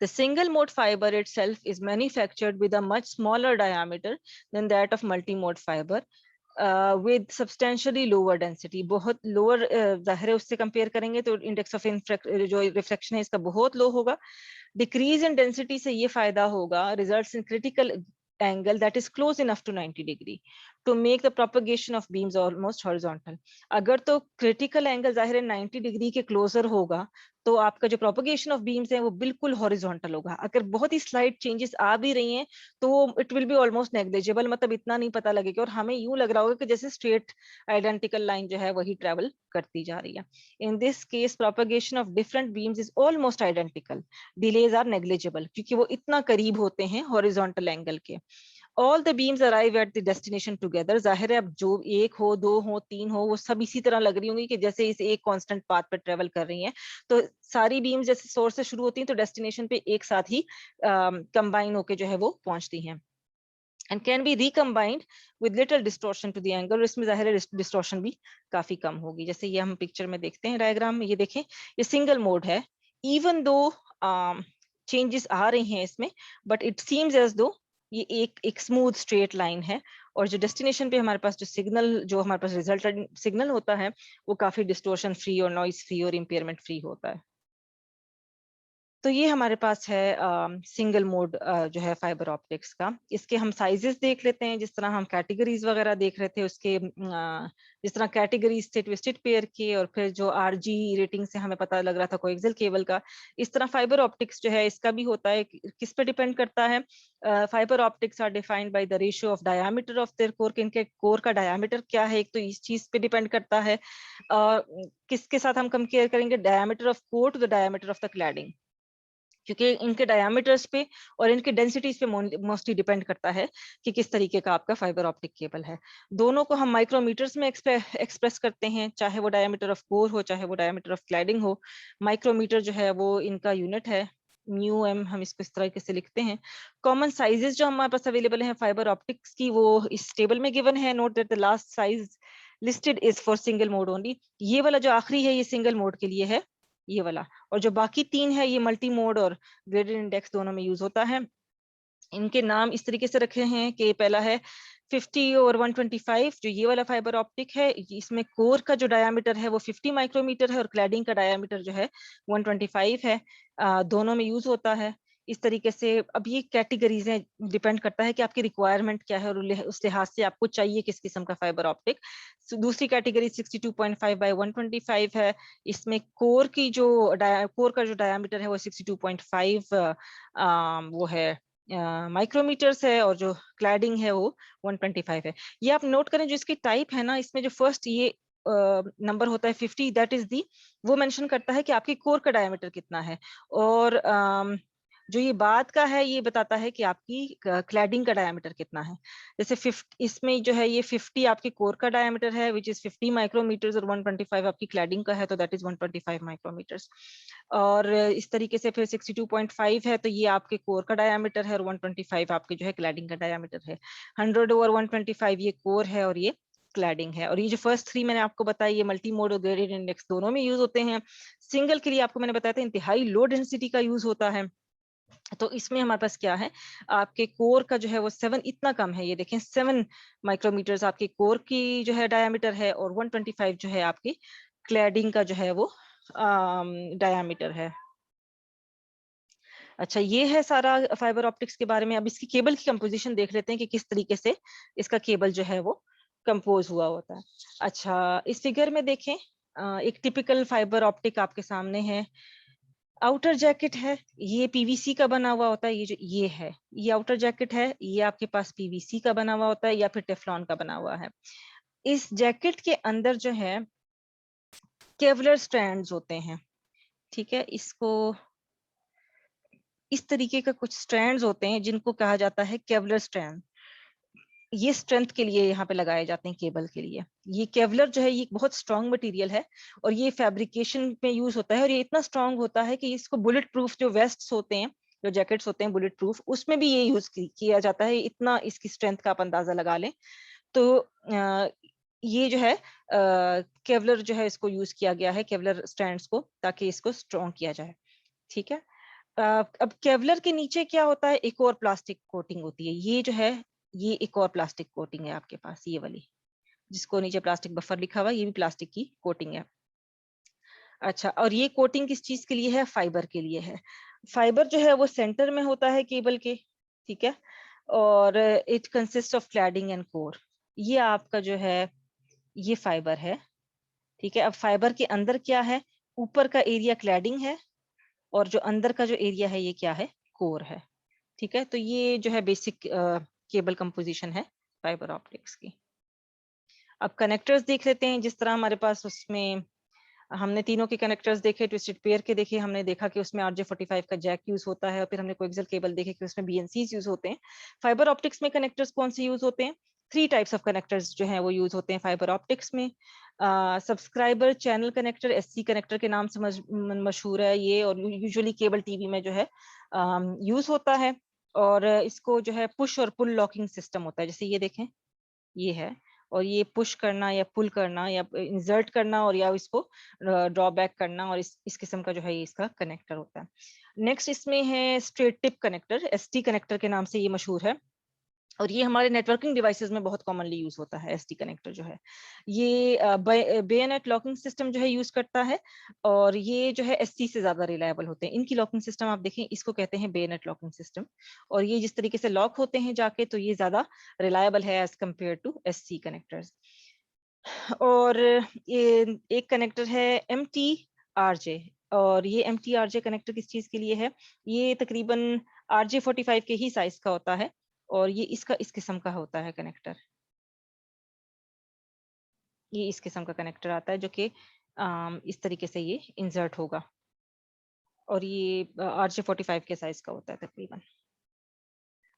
The single mode fiber itself is manufactured with a much smaller diameter than that of multi-mode fiber, with substantially lower density। बहुत lower जाहिर है उससे compare करेंगे तो index of जो reflection है इसका बहुत लो होगा। डिक्रीज इन डेंसिटी से ये फायदा होगा, results in critical angle that is close enough to 90 degree to make the propagation of beams almost horizontal। अगर तो critical angle जाहिर है 90 डिग्री के क्लोजर होगा तो आपका जो प्रोपगेशन ऑफ बीम्स है वो बिल्कुल हॉरिजॉन्टल होगा। अगर बहुत ही स्लाइट चेंजेस आ भी रही हैं तो it will be almost negligible, मतलब इतना नहीं पता लगेगा और हमें यूं लग रहा होगा कि जैसे स्ट्रेट आइडेंटिकल लाइन जो है वही ट्रेवल करती जा रही है। In this case propagation of different beams is almost identical, delays are negligible क्योंकि वो इतना करीब होते हैं हॉरिजॉन्टल एंगल के। All the beams arrive at the destination together. जाहिर है अब जो एक हो, दो हो, तीन हो, वो सब इसी तरह लग रही होंगी कि जैसे इस एक कांस्टेंट पाथ पर ट्रेवल कर रही हैं। तो सारी बीम्स जैसे सोर्स से शुरू होती हैं तो डेस्टिनेशन पे एक साथ ही कंबाइन होके जो है वो पहुंचती हैं and can be recombined with little distortion to the angle। इसमें जाहिर है डिस्टॉर्शन भी काफी कम होगी। जैसे ये हम पिक्चर में देखते हैं डायग्राम में, ये देखें ये सिंगल मोड है, इवन दो चेंजेस आ रही हैं इसमें, बट इट सीम्स एज दो ये एक स्मूथ स्ट्रेट लाइन है और जो डेस्टिनेशन पे हमारे पास जो सिग्नल, जो हमारे पास रिजल्टेंट सिग्नल होता है वो काफी डिस्टोर्शन फ्री और नॉइस फ्री और इम्पेयरमेंट फ्री होता है। तो ये हमारे पास है सिंगल मोड जो है फाइबर ऑप्टिक्स का। इसके हम साइजेस देख लेते हैं, जिस तरह हम कैटेगरीज वगैरह देख रहे थे उसके, जिस तरह कैटेगरीज थे ट्विस्टेड पेयर के और फिर जो आरजी रेटिंग से हमें पता लग रहा था कोएक्सियल केबल का, इस तरह फाइबर ऑप्टिक्स जो है इसका भी होता है। किस पे डिपेंड करता है, fibre optics are defined by the ratio of diameter of their core. इनके कोर का डायामीटर क्या है, एक तो इस चीज पे डिपेंड करता है। किसके साथ हम कंपेयर करेंगे, diameter of core to the diameter of the cladding, क्योंकि इनके डायमीटर्स पे और इनके डेंसिटीज पे मोस्टली डिपेंड करता है कि किस तरीके का आपका फाइबर ऑप्टिक केबल है। दोनों को हम माइक्रोमीटर्स में एक्सप्रेस करते हैं, चाहे वो डायमीटर ऑफ कोर हो, चाहे वो डायमीटर ऑफ क्लैडिंग हो। माइक्रोमीटर जो है वो इनका यूनिट है, म्यू एम, हम इसको इस तरीके से लिखते हैं। कॉमन साइजेस जो हमारे पास अवेलेबल हैं फाइबर ऑप्टिक्स की, वो इस टेबल में गिवन है। Note that the last size listed is for single mode only. ये वाला जो आखिरी है ये सिंगल मोड के लिए है, ये वाला। और जो बाकी तीन है ये मल्टी मोड और ग्रेडेड इंडेक्स दोनों में यूज होता है। इनके नाम इस तरीके से रखे हैं कि पहला है 50 और 125, जो ये वाला फाइबर ऑप्टिक है। इसमें कोर का जो डायामीटर है वो 50 माइक्रोमीटर है और क्लैडिंग का डायामीटर जो है 125 है। दोनों में यूज होता है इस तरीके से। अब ये कैटेगरीज हैं, डिपेंड करता है कि आपकी रिक्वायरमेंट क्या है और उस लिहाज से आपको चाहिए किस किस्म का फाइबर ऑप्टिक। दूसरी कैटेगरी 62.5 बाय 125 है। इसमें कोर कोर का जो डायामीटर है वो 62.5 वो है माइक्रोमीटर्स है, और जो क्लैडिंग है वो 125 है। ये आप नोट करें, जो इसकी टाइप है ना, इसमें जो फर्स्ट ये नंबर होता है 50, दैट इज दी, वो मेंशन करता है कि आपकी कोर का डायमीटर कितना है। और जो ये बाद का है ये बताता है कि आपकी क्लैडिंग का डायमीटर कितना है। जैसे 50 इसमें जो है ये 50 आपकी कोर का डायमीटर है विच इज 50 माइक्रोमीटर्स, और 125 आपकी क्लैडिंग का है, तो दैट इज 125 माइक्रोमीटर्स। और इस तरीके से फिर 62.5 है तो ये आपके कोर का डायमीटर है, और 125 आपके जो है क्लैडिंग का डायमीटर है। 100 ओवर 125 ये कोर है और ये क्लैडिंग है। और ये जो फर्स्ट थ्री मैंने आपको बताया ये मल्टी मोड और ग्रेडेड इंडेक्स दोनों में यूज होते हैं। सिंगल के लिए आपको मैंने बताया था इंतहाई लो डेंसिटी का यूज होता है। तो इसमें हमारे पास क्या है, आपके कोर का जो है वो 7, इतना कम है, ये देखें 7 माइक्रोमीटर्स आपके कोर की जो है डायमीटर है, और 125 जो है आपकी क्लैडिंग का जो है वो डायमीटर है। अच्छा, ये है सारा फाइबर ऑप्टिक्स के बारे में। अब इसकी केबल की कंपोजिशन देख लेते हैं कि किस तरीके से इसका केबल जो है वो कंपोज हुआ होता है। अच्छा, इस फिगर में देखें, एक टिपिकल फाइबर ऑप्टिक आपके सामने है। आउटर जैकेट है, ये पीवीसी का बना हुआ होता है। ये जो ये है ये आउटर जैकेट है, ये आपके पास पीवीसी का बना हुआ होता है या फिर टेफ्लॉन का बना हुआ है। इस जैकेट के अंदर जो है केवलर स्ट्रैंड्स होते हैं, ठीक है। इसको इस तरीके का कुछ स्ट्रैंड्स होते हैं जिनको कहा जाता है केवलर स्ट्रैंड। ये स्ट्रेंथ के लिए यहाँ पे लगाए जाते हैं केबल के लिए। ये केवलर जो है ये बहुत स्ट्रॉन्ग मटेरियल है, और ये फैब्रिकेशन में यूज होता है, और ये इतना स्ट्रॉन्ग होता है कि इसको बुलेट प्रूफ जो वेस्ट्स होते हैं, जो जैकेट्स होते हैं बुलेट प्रूफ, उसमें भी ये यूज किया जाता है। इतना इसकी स्ट्रेंथ का आप अंदाजा लगा लें। तो ये जो है केवलर जो है इसको यूज किया गया है, केवलर स्ट्रैंड्स को, ताकि इसको स्ट्रॉन्ग किया जाए, ठीक है। अब केवलर के नीचे क्या होता है, एक और प्लास्टिक कोटिंग होती है। ये जो है ये एक और प्लास्टिक कोटिंग है आपके पास, ये वाली जिसको नीचे प्लास्टिक बफर लिखा हुआ है, ये भी प्लास्टिक की कोटिंग है। अच्छा, और ये कोटिंग किस चीज के लिए है, फाइबर के लिए है। फाइबर जो है वो सेंटर में होता है केबल के, ठीक है। और it consist of cladding and core. ये आपका जो है ये फाइबर है, ठीक है। अब फाइबर के अंदर क्या है, ऊपर का एरिया क्लैडिंग है, और जो अंदर का जो एरिया है ये क्या है, कोर है, ठीक है। तो ये जो है बेसिक केबल कंपोजिशन है फाइबर ऑप्टिक्स की। अब कनेक्टर्स देख लेते हैं। जिस तरह हमारे पास उसमें हमने तीनों के कनेक्टर्स देखे, ट्विस्टेड पेयर के देखे, हमने देखा कि उसमें RJ45 का जैक यूज होता है, और फिर हमने कोएक्सियल केबल देखे कि उसमें BNCs यूज होते हैं। फाइबर ऑप्टिक्स में कनेक्टर्स कौन से यूज होते हैं, 3 टाइप्स ऑफ कनेक्टर्स जो हैं वो यूज होते हैं फाइबर ऑप्टिक्स में। Subscriber channel connector, SC connector के नाम से मशहूर है ये, और यूजुअली केबल टीवी में जो है यूज होता है। और इसको जो है पुश और पुल लॉकिंग सिस्टम होता है, जैसे ये देखें ये है, और ये पुश करना या पुल करना या इंसर्ट करना और या इसको ड्रॉबैक करना, और इस किस्म का जो है ये इसका कनेक्टर होता है। नेक्स्ट इसमें है straight tip connector, ST connector के नाम से ये मशहूर है, और ये हमारे नेटवर्किंग डिवाइसेस में बहुत कॉमनली यूज होता है। ST कनेक्टर जो है ये बेयनेट लॉकिंग सिस्टम जो है यूज करता है, और ये जो है ST से ज्यादा रिलायबल होते हैं। इनकी लॉकिंग सिस्टम आप देखें, इसको कहते हैं बेयनेट लॉकिंग सिस्टम, और ये जिस तरीके से लॉक होते हैं जाके, तो ये ज्यादा रिलायबल है as compare to SC connectors. और ये एक कनेक्टर है MTRJ, और ये MTRJ कनेक्टर किस चीज के लिए है, ये तकरीबन RJ45 के ही साइज का होता है, और ये इसका इस किस्म का होता है कनेक्टर। ये इस किस्म का कनेक्टर आता है जो कि इस तरीके से ये इंसर्ट होगा। और ये RJ45 के साइज का होता है तकरीबन।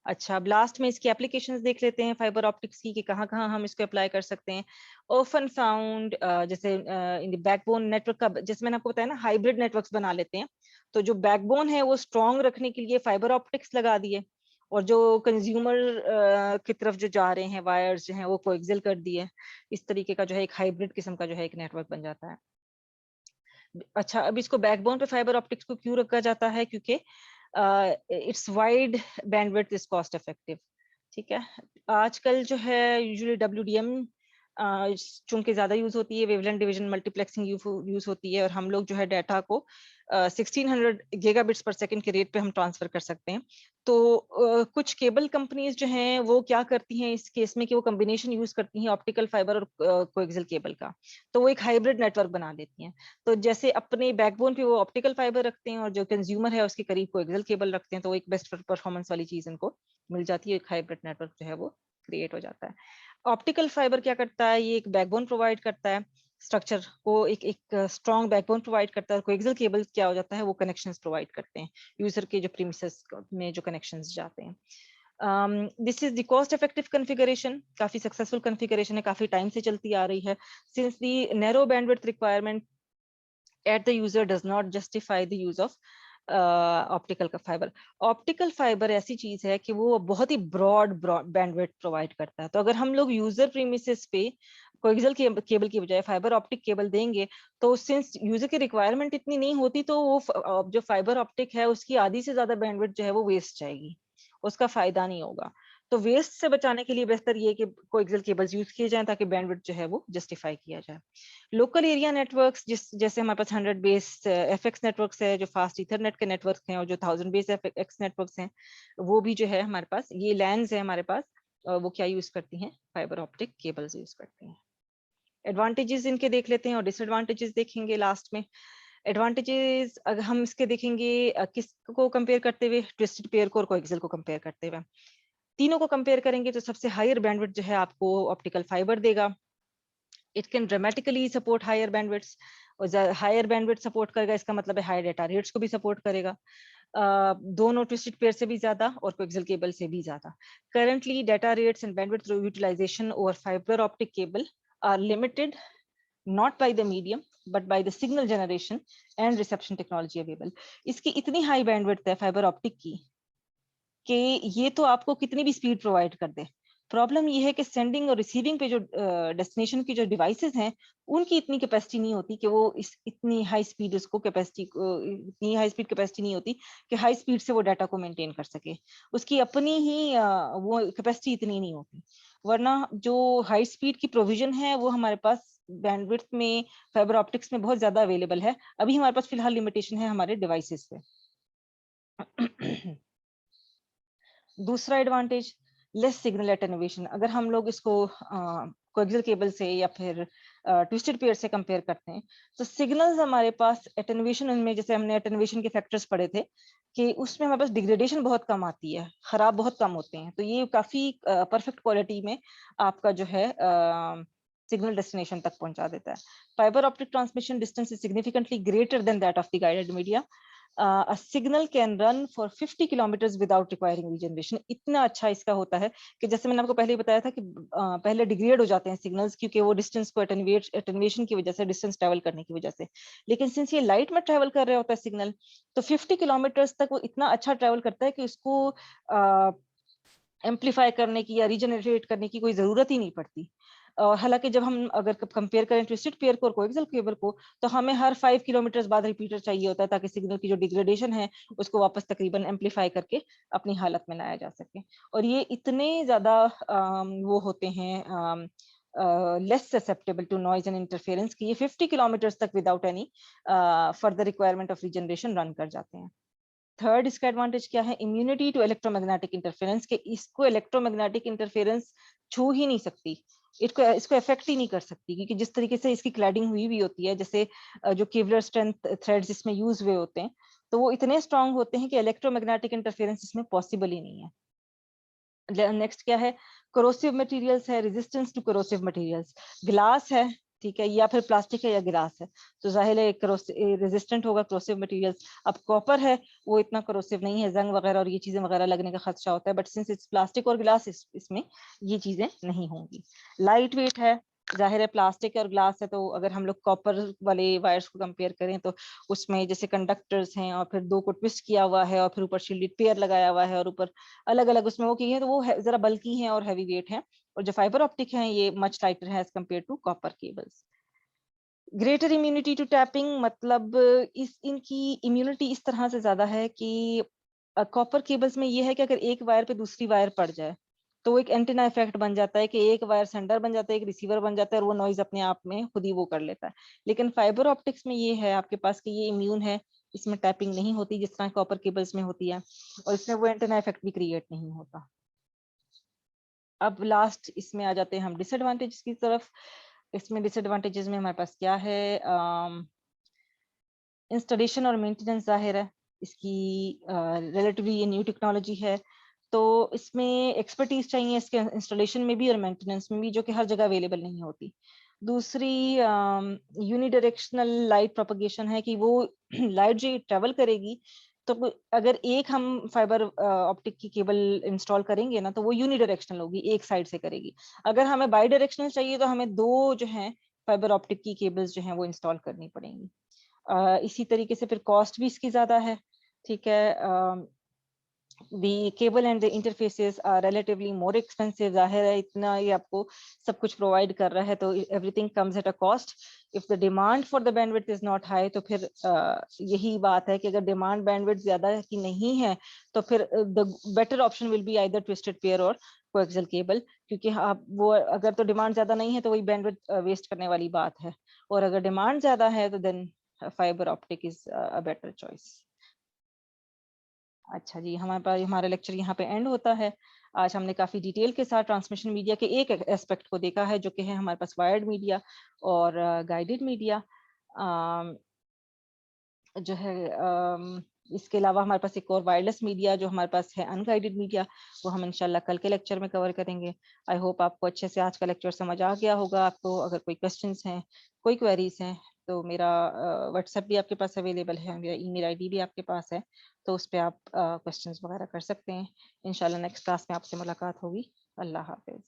अच्छा, अब लास्ट में इसकी एप्लीकेशंस देख लेते हैं फाइबर ऑप्टिक्स की कि कहाँ कहाँ हम इसको अप्लाई कर सकते हैं। ऑफन फाउंड जैसे इन द बैकबोन नेटवर्क का, जैसे मैंने आपको बताया ना, हाइब्रिड नेटवर्क्स बना लेते हैं, तो जो बैकबोन है वो स्ट्रॉन्ग रखने के लिए फाइबर ऑप्टिक्स लगा दिए, और जो कंज्यूमर की तरफ जो जा रहे हैं वायर्स जो हैं वो कोएक्सियल कर दिए। इस तरीके का जो है एक हाइब्रिड किस्म का जो है एक नेटवर्क बन जाता है। अच्छा, अब इसको बैकबोन पे फाइबर ऑप्टिक्स को क्यों रखा जाता है? क्योंकि it's wide bandwidth is cost effective. ठीक है, आजकल जो है यूजुअली WDM चूंकि ज्यादा यूज होती है, वेवलेंथ डिवीजन मल्टीप्लेक्सिंग यूज होती है, और हम लोग जो है डाटा को 1600 गीगाबिट्स पर सेकंड के रेट पे हम ट्रांसफर कर सकते हैं। तो कुछ केबल कंपनीज जो हैं वो क्या करती हैं इस केस में कि वो कॉम्बिनेशन यूज करती हैं ऑप्टिकल फाइबर और कोएक्सियल केबल का, तो वो एक हाइब्रिड नेटवर्क बना देती हैं। तो जैसे अपने बैकबोन पे वो ऑप्टिकल फाइबर रखते हैं और जो कंज्यूमर है उसके करीब कोएक्सियल केबल रखते हैं, तो वो एक बेस्ट परफॉर्मेंस वाली चीज इनको मिल जाती है, एक हाइब्रिड नेटवर्क जो है वो क्रिएट हो जाता है। ऑप्टिकल फाइबर क्या करता है? ये एक बैकबोन प्रोवाइड करता है, स्ट्रक्चर को एक स्ट्रॉन्ग बैकबोन प्रोवाइड करता है। कोएक्सियल केबल क्या हो जाता है? वो कनेक्शंस प्रोवाइड करते हैं यूजर के जो प्रीमिसेस में जो कनेक्शंस जाते हैं। This is the cost effective configuration, काफी सक्सेसफुल कॉन्फ़िगरेशन है, काफी टाइम से चलती आ रही है। Since the narrow bandwidth requirement at the user does not justify the use of optical का फाइबर। ऑप्टिकल फाइबर ऐसी चीज है कि वो बहुत ही ब्रॉड बैंडविड्थ प्रोवाइड करता है, तो अगर हम लोग यूजर प्रीमिसेस पे कोएक्सियल केबल की बजाय फाइबर ऑप्टिक केबल देंगे, तो सिंस यूजर की रिक्वायरमेंट इतनी नहीं होती, तो वो जो फाइबर ऑप्टिक है उसकी आधी से ज्यादा बैंडविड्थ जो है वो वेस्ट जाएगी, उसका फायदा नहीं होगा। तो वेस्ट से बचाने के लिए बेहतर ये कि कोएक्सियल केबल्स यूज किए जाएं ताकि बैंडविड्थ जो है वो जस्टिफाई किया जाए। लोकल एरिया नेटवर्क्स, जैसे हमारे पास 100 बेस FX नेटवर्क्स है जो फास्ट ईथरनेट के नेटवर्क्स हैं, और जो 1000 बेस FX नेटवर्क्स हैं वो भी जो है हमारे पास, ये लैंड्स है हमारे पास, वो क्या यूज करती हैं? फाइबर ऑप्टिक केबल्स यूज करती हैं। एडवांटेजेस इनके देख लेते हैं और डिसएडवांटेजेस देखेंगे लास्ट में। एडवांटेजेस अगर हम इसके देखेंगे किसको कंपेयर करते हुए? ट्विस्टेड पेयर को और कोएक्सियल को कंपेयर करते हुए। तीनों को कंपेयर करेंगे तो सबसे हायर बैंडविड्थ जो है आपको ऑप्टिकल फाइबर देगा। It can dramatically support higher bandwidth, और हायर बैंडविड्थ सपोर्ट करेगा इसका मतलब है हायर डेटा रेट्स को भी सपोर्ट करेगा, दोनों ट्विस्टेड पेयर से भी ज्यादा और कोएक्सियल केबल से भी ज्यादा। Currently data rates and bandwidth utilization over fibre optic cable are limited not by the medium but by the signal generation and reception technology available। इसकी इतनी हाई बैंडविड्थ है फाइबर ऑप्टिक की कि ये तो आपको कितनी भी स्पीड प्रोवाइड कर दे, प्रॉब्लम ये है कि सेंडिंग और रिसीविंग पे जो डेस्टिनेशन की जो डिवाइसेस हैं उनकी इतनी कैपेसिटी नहीं होती कि वो इस इतनी हाई स्पीड उसको कैपेसिटी इतनी हाई स्पीड कैपेसिटी नहीं होती कि हाई स्पीड से वो डाटा को मेंटेन कर सके, उसकी अपनी ही वो कैपेसिटी इतनी नहीं होती। वरना जो हाई स्पीड की प्रोविजन है वो हमारे पास बैंडविड्थ में फाइबर ऑप्टिक्स में बहुत ज्यादा अवेलेबल है। अभी हमारे पास फिलहाल लिमिटेशन है हमारे डिवाइसेस पे। दूसरा एडवांटेज, लेस सिग्नल एटेन्युएशन। अगर हम लोग इसको कोएक्सियल केबल से या फिर ट्विस्टेड पेयर से कंपेयर करते हैं तो सिग्नल्स हमारे पास एटेन्युएशन, उनमें जैसे हमने एटेन्युएशन के फैक्टर्स पढ़े थे कि उसमें हमारे पास डिग्रेडेशन बहुत कम आती है, खराब बहुत कम होते हैं, तो ये काफी परफेक्ट क्वालिटी में आपका जो है सिग्नल डेस्टिनेशन तक पहुंचा देता है। Fibre optic transmission distance is significantly greater than that of the guided media. A signal can run for 50 kilometers without requiring regeneration। इतना अच्छा इसका होता है कि जैसे मैंने आपको पहले ही बताया था कि पहले डिग्रेड हो जाते हैं सिग्नल्स क्योंकि वो डिस्टेंस को एटेन्युएशन की वजह से, डिस्टेंस ट्रेवल करने की वजह से, लेकिन सिंस ये लाइट में ट्रेवल कर रहा होता है सिग्नल, तो 50 किलोमीटर्स तक वो इतना अच्छा ट्रेवल करता है कि उसको एम्पलीफाई करने की या रीजनरेट करने की कोई जरूरत ही नहीं पड़ती। और हालांकि जब हम अगर कंपेयर करें ट्विस्टेड पेयर को और कोएक्सियल केबल को, तो हमें हर 5 किलोमीटर बाद रिपीटर चाहिए होता है ताकि सिग्नल की जो डिग्रेडेशन है उसको वापस तकरीबन एम्पलीफाई करके अपनी हालत में लाया जा सके। और ये इतने ज्यादा वो होते हैं less susceptible to noise and interference कि ये 50 किलोमीटर तक without any further requirement of regeneration run कर जाते हैं। थर्ड इसका एडवांटेज क्या है? इम्यूनिटी टू इलेक्ट्रोमैग्नेटिक इंटरफेरेंस, के इसको इलेक्ट्रोमैग्नेटिक इंटरफेरेंस छू ही नहीं सकती, इसको इफेक्ट ही नहीं कर सकती, क्योंकि जिस तरीके से इसकी क्लैडिंग हुई होती है, जैसे जो केवलर स्ट्रेंथ थ्रेड्स इसमें यूज हुए होते हैं, तो वो इतने स्ट्रांग होते हैं कि इलेक्ट्रोमैग्नेटिक इंटरफेरेंस इसमें पॉसिबल ही नहीं है। नेक्स्ट क्या है? कोरोसिव मटेरियल्स है, resistance to corrosive materials. Glass है, ठीक है, या फिर प्लास्टिक है या गिलास है, तो जाहिर है रेजिस्टेंट होगा क्रोसिव मटेरियल्स। अब कॉपर है वो इतना क्रोसिव नहीं है, जंग वगैरह और ये चीजें वगैरह लगने का खदशा होता है, बट सिंस इट्स प्लास्टिक और गिलास इसमें ये चीजें नहीं होंगी। लाइट वेट है, जाहिर है प्लास्टिक और ग्लास है, तो अगर हम लोग कॉपर वाले वायर्स को कंपेयर करें तो उसमें जैसे कंडक्टर्स हैं और फिर दो को ट्विस्ट किया हुआ है और फिर ऊपर शील्डेड पेयर लगाया हुआ है और ऊपर अलग अलग उसमें वो किए हैं, तो वो जरा बल्की है और हैवी वेट है। और जो फाइबर ऑप्टिक है ये मच लाइटर है as compare to copper cables. Greater immunity to tapping, मतलब इस इनकी इम्यूनिटी इस तरह से ज्यादा है कि कॉपर केबल्स में ये है कि अगर एक वायर पे दूसरी वायर पड़ जाए तो वो एक एंटीना इफेक्ट बन जाता है कि एक वायर सेंडर बन जाता है, एक रिसीवर बन जाता है और वो नॉइज अपने आप में खुद ही वो कर लेता है। लेकिन फाइबर ऑप्टिक्स में ये है आपके पास कि ये इम्यून है, इसमें टैपिंग नहीं होती जिस तरह कॉपर केबल्स में होती है, और इसमें वो एंटीना इफेक्ट भी क्रिएट नहीं होता। अब लास्ट इसमें आ जाते हैं हम डिसएडवांटेज की तरफ। इसमें डिसएडवांटेजेस में हमारे पास क्या है, इंस्टॉलेशन और मेंटेनेंस जाहिर है इसकी रिलेटिवली ये न्यू टेक्नोलॉजी है, तो इसमें एक्सपर्टीज चाहिए इसके इंस्टॉलेशन में भी और मेंटेनेंस में भी, जो कि हर जगह अवेलेबल नहीं होती। दूसरी यूनिडायरेक्शनल लाइट प्रोपगेशन है कि वो लाइट जो ट्रेवल करेगी, तो अगर एक हम फाइबर ऑप्टिक की केबल इंस्टॉल करेंगे ना तो वो यूनिडायरेक्शनल होगी, एक साइड से करेगी। अगर हमें बाई डायरेक्शनल चाहिए तो हमें दो जो है फाइबर ऑप्टिक की केबल्स जो है वो इंस्टॉल करनी पड़ेंगी। इसी तरीके से फिर कॉस्ट भी इसकी ज्यादा है, ठीक है। the cable and the interfaces are relatively more expensive, जाहिर है इतना ये आपको सब कुछ प्रोवाइड कर रहा है तो everything comes at a cost. If the demand for the bandwidth is not high, तो फिर यही बात है कि अगर डिमांड बैंडविड्थ ज्यादा की नहीं है तो फिर the better option will be either twisted pair और कोएक्सियल केबल, क्योंकि आप वो अगर तो डिमांड ज्यादा नहीं है तो वही बैंडविड्थ वेस्ट करने वाली बात है, और अगर डिमांड ज्यादा है तो then fibre optic is a better choice. अच्छा जी, हमारे पास हमारा लेक्चर यहाँ पे एंड होता है। आज हमने काफी डिटेल के साथ ट्रांसमिशन मीडिया के एक एस्पेक्ट को देखा है, जो कि है हमारे पास वायर्ड मीडिया और गाइडेड मीडिया। जो है इसके अलावा हमारे पास एक और वायरलेस मीडिया जो हमारे पास है अनगाइडेड मीडिया, वो हम इंशाल्लाह कल के लेक्चर में कवर करेंगे। आई होप आपको अच्छे से आज का लेक्चर समझ आ गया होगा। आपको अगर कोई क्वेश्चंस हैं, कोई क्वेरीज हैं, तो मेरा व्हाट्सएप भी आपके पास अवेलेबल है, मेरा ईमेल आईडी भी आपके पास है, तो उस पर आप क्वेश्चंस वगैरह कर सकते हैं। इंशाल्लाह नेक्स्ट क्लास में आपसे मुलाकात होगी। अल्लाह हाफिज।